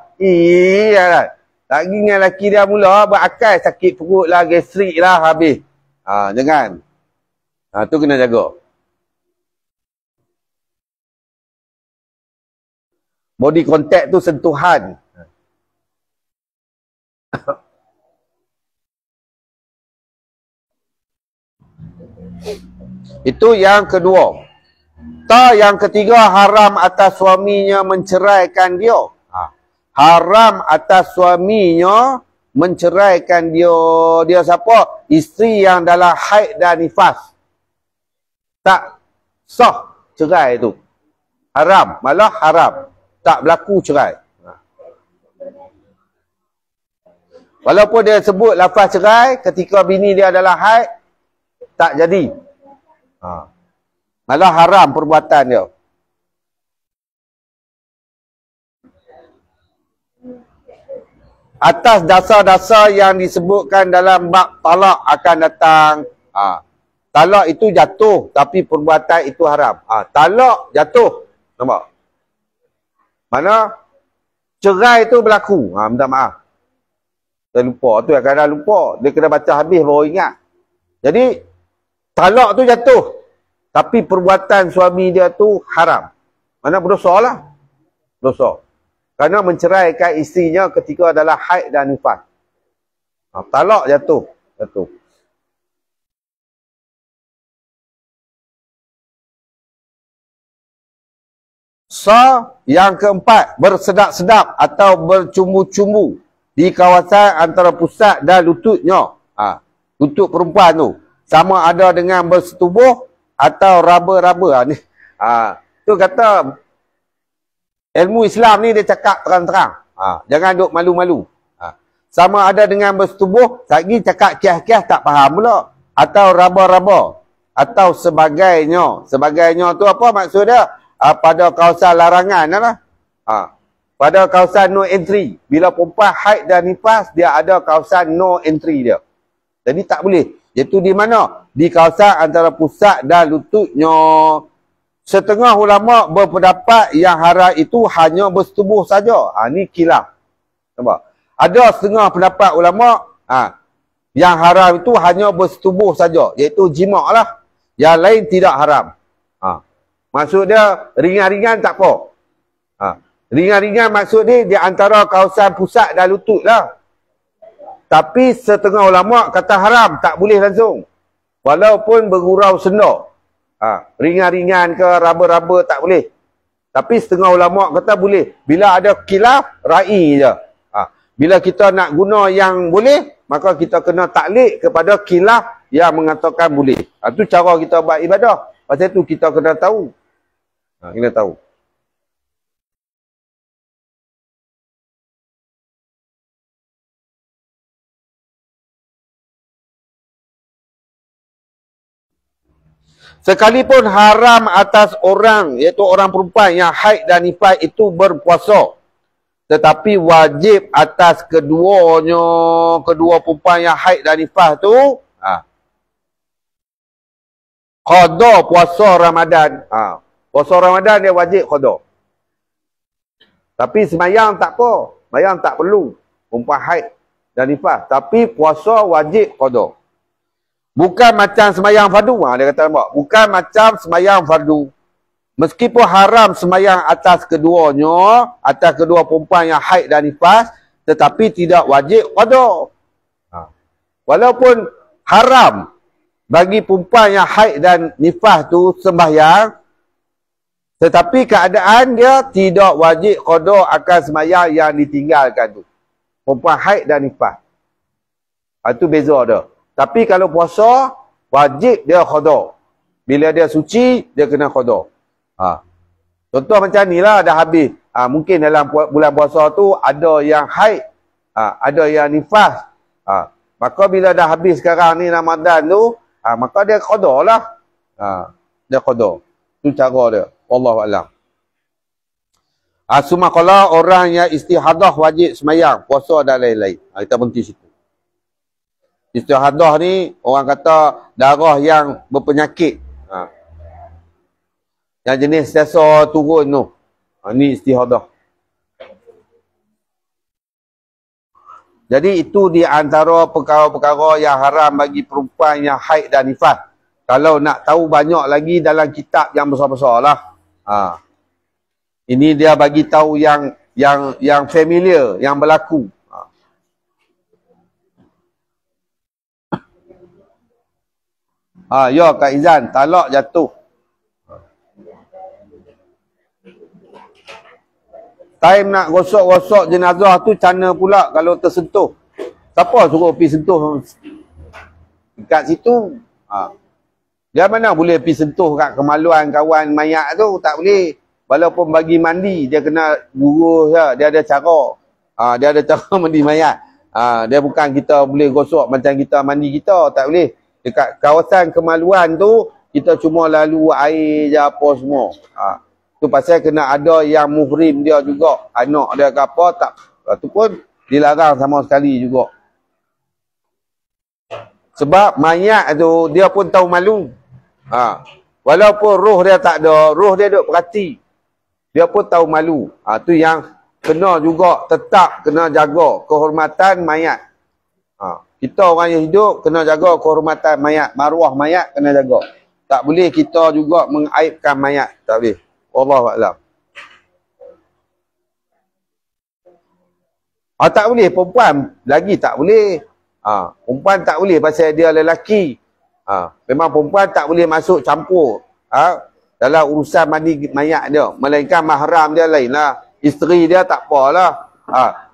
[SPEAKER 2] Lagi dengan laki dia mula berakal, sakit perut lah, gastrik lah, habis. Jangan. Tu kena jaga. Body contact tu sentuhan. Itu yang kedua. Yang ketiga, haram atas suaminya menceraikan dia. Haram atas suaminya menceraikan dia. Dia siapa? Isteri yang dalam haid dan nifas. Tak sah cerai itu. Haram. Malah haram. Tak berlaku cerai. Walaupun dia sebut lafaz cerai, ketika bini dia adalah haid, tak jadi. Malah haram perbuatan dia. Atas dasar-dasar yang disebutkan dalam bab talak akan datang. Talak itu jatuh, tapi perbuatan itu haram. Talak jatuh. Nampak? Mana? Cerai itu berlaku. Minta maaf. Saya lupa. Tu yang kadang lupa. Dia kena baca habis baru ingat. Jadi, talak tu jatuh. Tapi perbuatan suami dia tu haram. Mana berdosa lah. Dosa. Kerana menceraikan isterinya ketika adalah haid dan nifas. Talak jatuh. Jatuh. Yang keempat, bersedap-sedap atau bercumbu-cumbu di kawasan antara pusat dan lututnya. Lutut perempuan tu. Sama ada dengan bersetubuh atau raba-raba. Tu kata Ilmu Islam ni dia cakap terang-terang. Jangan duk malu-malu. Sama ada dengan bersetubuh, lagi cakap kiah-kiah tak faham pula. Atau raba-raba. Atau sebagainya. Sebagainya tu apa maksud dia? Pada kawasan larangan lah. Pada kawasan no entry. Bila perempuan haid dan nifas, dia ada kawasan no entry dia. Jadi tak boleh. Iaitu di mana? Di kawasan antara pusat dan lututnya. Setengah ulama berpendapat yang haram itu hanya bersetubuh saja. Ni khilaf. Nampak? Ada setengah pendapat ulama yang haram itu hanya bersetubuh saja. Iaitu jima' lah. Yang lain tidak haram. Maksud dia ringan-ringan tak apa. Ringan-ringan maksud dia di antara kawasan pusat dan lutut lah. Tapi setengah ulama kata haram. Tak boleh langsung. Walaupun bergurau senda. Ringan-ringan ke raba-raba tak boleh. Tapi setengah ulama kata boleh. Bila ada khilaf, ra'i je. Bila kita nak guna yang boleh, maka kita kena taklid kepada khilaf yang mengatakan boleh. Itu cara kita buat ibadah. Pasal itu kita kena tahu. Kena tahu. Sekalipun haram atas orang, iaitu orang perempuan yang haid dan nifas itu berpuasa. Tetapi wajib atas kedua perempuan yang haid dan nifas tu qada puasa Ramadan. Puasa Ramadan dia wajib qada. Tapi semayang tak apa. Semayang tak perlu. Perempuan haid dan nifas. Tapi puasa wajib qada. Bukan macam semayang fardu. Dia kata nampak. Bukan macam semayang fardu. Meskipun haram semayang atas keduanya, atas kedua perempuan yang haid dan nifas, tetapi tidak wajib qada. Walaupun haram bagi perempuan yang haid dan nifas tu sembahyang, tetapi keadaan dia tidak wajib qada akan semayang yang ditinggalkan tu. Perempuan haid dan nifas. Itu beza dia. Tapi kalau puasa, wajib dia qada. Bila dia suci, dia kena qada. Contoh macam ni lah, dah habis. Mungkin dalam bulan puasa tu, ada yang haid, ada yang nifas. Maka bila dah habis sekarang ni Ramadan tu, maka dia qada lah. Dia qada. Itu cara dia. Wallahualam. Suma kalau orang yang istihadah wajib semayang, puasa dan lain-lain. Kita berhenti situ. Istihadah ni, orang kata darah yang berpenyakit. Yang jenis sesa turun tu. Ni istihadah. Jadi itu di antara perkara-perkara yang haram bagi perempuan yang haid dan nifas. Kalau nak tahu banyak lagi dalam kitab yang besar-besar lah. Ini dia bagi tahu yang familiar, yang berlaku. Ya Kak Izan, talak jatuh. Time nak gosok-gosok jenazah tu cana pula kalau tersentuh. Siapa suruh pergi sentuh dekat situ? Dia mana boleh pergi sentuh kat kemaluan kawan mayat tu? Tak boleh. Walaupun bagi mandi, dia kena gurus je. Dia ada cara. Dia ada cara mandi mayat. Dia bukan kita boleh gosok macam kita mandi kita. Tak boleh. Dekat kawasan kemaluan tu, kita cuma lalu air je apa semua. Tu pasal kena ada yang muhrim dia juga. Anak dia ke apa, tak. Itu pun dilarang sama sekali juga. Sebab mayat tu, dia pun tahu malu. Walaupun roh dia tak ada, roh dia duk perhati. Dia pun tahu malu. Tu yang kena juga tetap kena jaga kehormatan mayat. Kita orang yang hidup kena jaga kehormatan mayat. Maruah mayat kena jaga. Tak boleh kita juga mengaibkan mayat. Tak boleh. Wallahualam. Tak boleh. Perempuan lagi tak boleh. Perempuan tak boleh pasal dia lelaki. Memang perempuan tak boleh masuk campur dalam urusan mandi mayat dia. Melainkan mahram dia lain lah. Isteri dia tak apalah.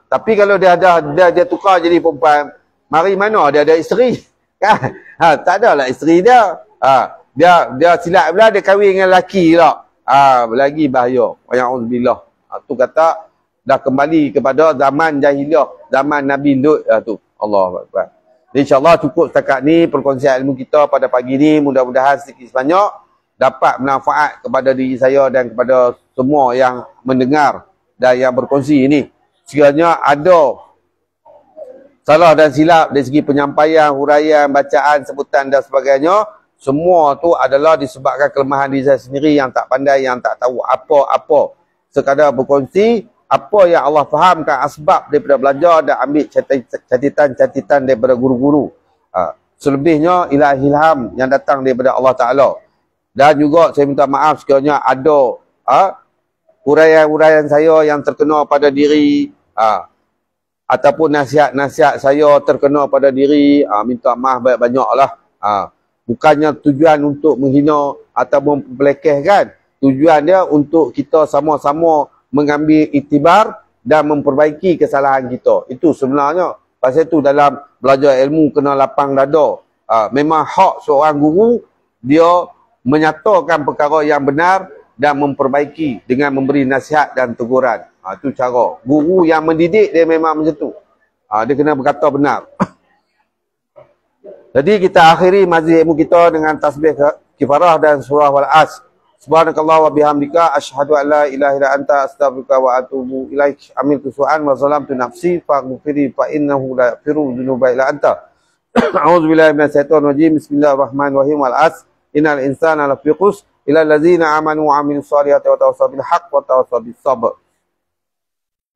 [SPEAKER 2] Tapi kalau dia tukar jadi perempuan, mari mana dia ada isteri? Kan? Tak ada lah isteri dia. Dia silap pula dia kahwin dengan lelaki lah. Lagi bahaya. Wa'alaikumsalam. Tu kata dah kembali kepada zaman jahiliah, zaman Nabi Lut tu. Allahu Akbar. InsyaAllah cukup setakat ni perkongsian ilmu kita pada pagi ni. Mudah-mudahan sedikit sebanyak dapat bermanfaat kepada diri saya dan kepada semua yang mendengar dan yang berkongsi ini. Sekiranya ada salah dan silap dari segi penyampaian, huraian, bacaan, sebutan dan sebagainya, semua tu adalah disebabkan kelemahan diri saya sendiri yang tak pandai, yang tak tahu apa-apa. Sekadar berkongsi apa yang Allah fahamkan asbab daripada belajar dan ambil catatan-catatan daripada guru-guru. Selebihnya ialah ilham yang datang daripada Allah Ta'ala. Dan juga saya minta maaf sekiranya ada huraian-huraian saya yang terkena pada diri, ataupun nasihat-nasihat saya terkena pada diri, minta maaf banyak-banyak lah. Bukannya tujuan untuk menghina ataupun pelekehkan. Tujuan dia untuk kita sama-sama mengambil iktibar dan memperbaiki kesalahan kita. Itu sebenarnya. Pasal itu dalam belajar ilmu kena lapang dada. Memang hak seorang guru, dia menyatakan perkara yang benar dan memperbaiki dengan memberi nasihat dan teguran. Itu cara. Guru yang mendidik dia memang macam tu. Dia kena berkata benar. Jadi kita akhiri majlis ilmu kita dengan tasbih kifarah dan surah wal-as. Subhanakallah wa bihamdika asyhadu an la ilaha illa anta astaghfiruka wa atubu ilaik. Amiltu su'an wa zalamtu nafsi faghfirli fa innahu la yaghfiru dzunuba illa anta. A'udzubillahi minasyaitonir rajim. Bismillahirrahmanirrahim. Wal-as innal insana lafi khusr illa allazina amanu wa amilus solihati wa tawassaw bil haqq wa tawassaw bis sabr.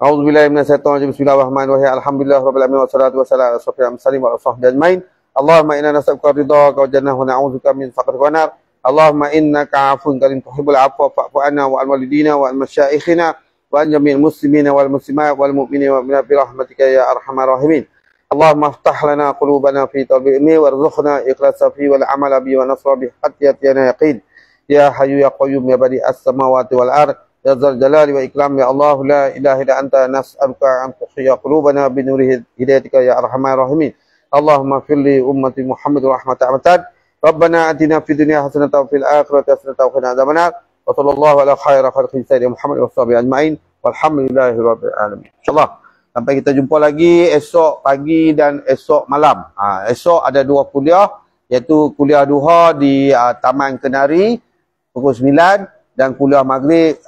[SPEAKER 2] A'udzubillahi minasyaitonir rajim. Bismillahirrahmanirrahim. Alhamdulillahirabbil alamin wassalatu wassalamu ala asyrofil mursalin wa ala sahbihi ajmain. Allahumma inna nas'aluka ridhaka wa jannah wa na'udzubika min sakhatika wa nar. Allahumma innaka 'afuwun karim tuhibbul 'afwa fa'fu 'anna wa 'an walidina wa 'an masyaikhina wa 'an jami'il muslimina wal muslimat wal mu'minina wa bi rahmatika ya arhamar rahimin. Allahumma iftah lana qulubana fi talbil ilmi warzuqna ikhlasa fi wal 'amala bi wa nasra bi hatta yatiyana yaqin. Ya hayyu ya qayyum ya badi as-samawati wal ard ya dzal jalali wa ikram ya Allah la ilaha illa anta nas'aluka an tuhyiya qulubana bi nuri hidayatika ya arhamar rahimin. Allahumma firli ummati Muhammad rahmatan amatan. Rabbana atina fid dunya hasanatan wa fil akhirati hasanatan wa qina adzabannar. Wa sallallahu ala khairi khalqi sayyidina Muhammad wa sahbihi ajmain. Walhamdulillahi rabbil alamin. Insyaallah sampai kita jumpa lagi esok pagi dan esok malam. Esok ada 2 kuliah, iaitu kuliah duha di Taman Kenari pukul 9 dan kuliah maghrib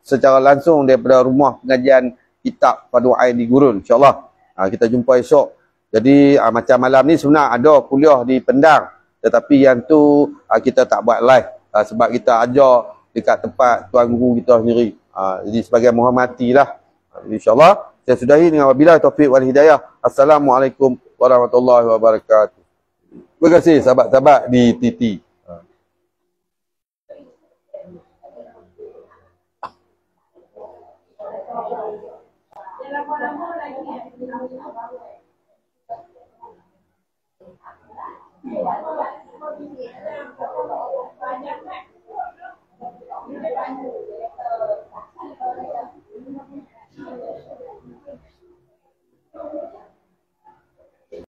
[SPEAKER 2] secara langsung daripada rumah pengajian kitab Fardhu Ain di Gurun. Insyaallah kita jumpa esok. Jadi macam malam ni sebenarnya ada kuliah di Pendang, tetapi yang tu kita tak buat live sebab kita ajar dekat tempat tuan guru kita sendiri. Jadi sebagai menghormatilah. InsyaAllah saya sudahi dengan wabillahi taufiq wal hidayah. Assalamualaikum warahmatullahi wabarakatuh. Terima kasih sahabat-sahabat di TT.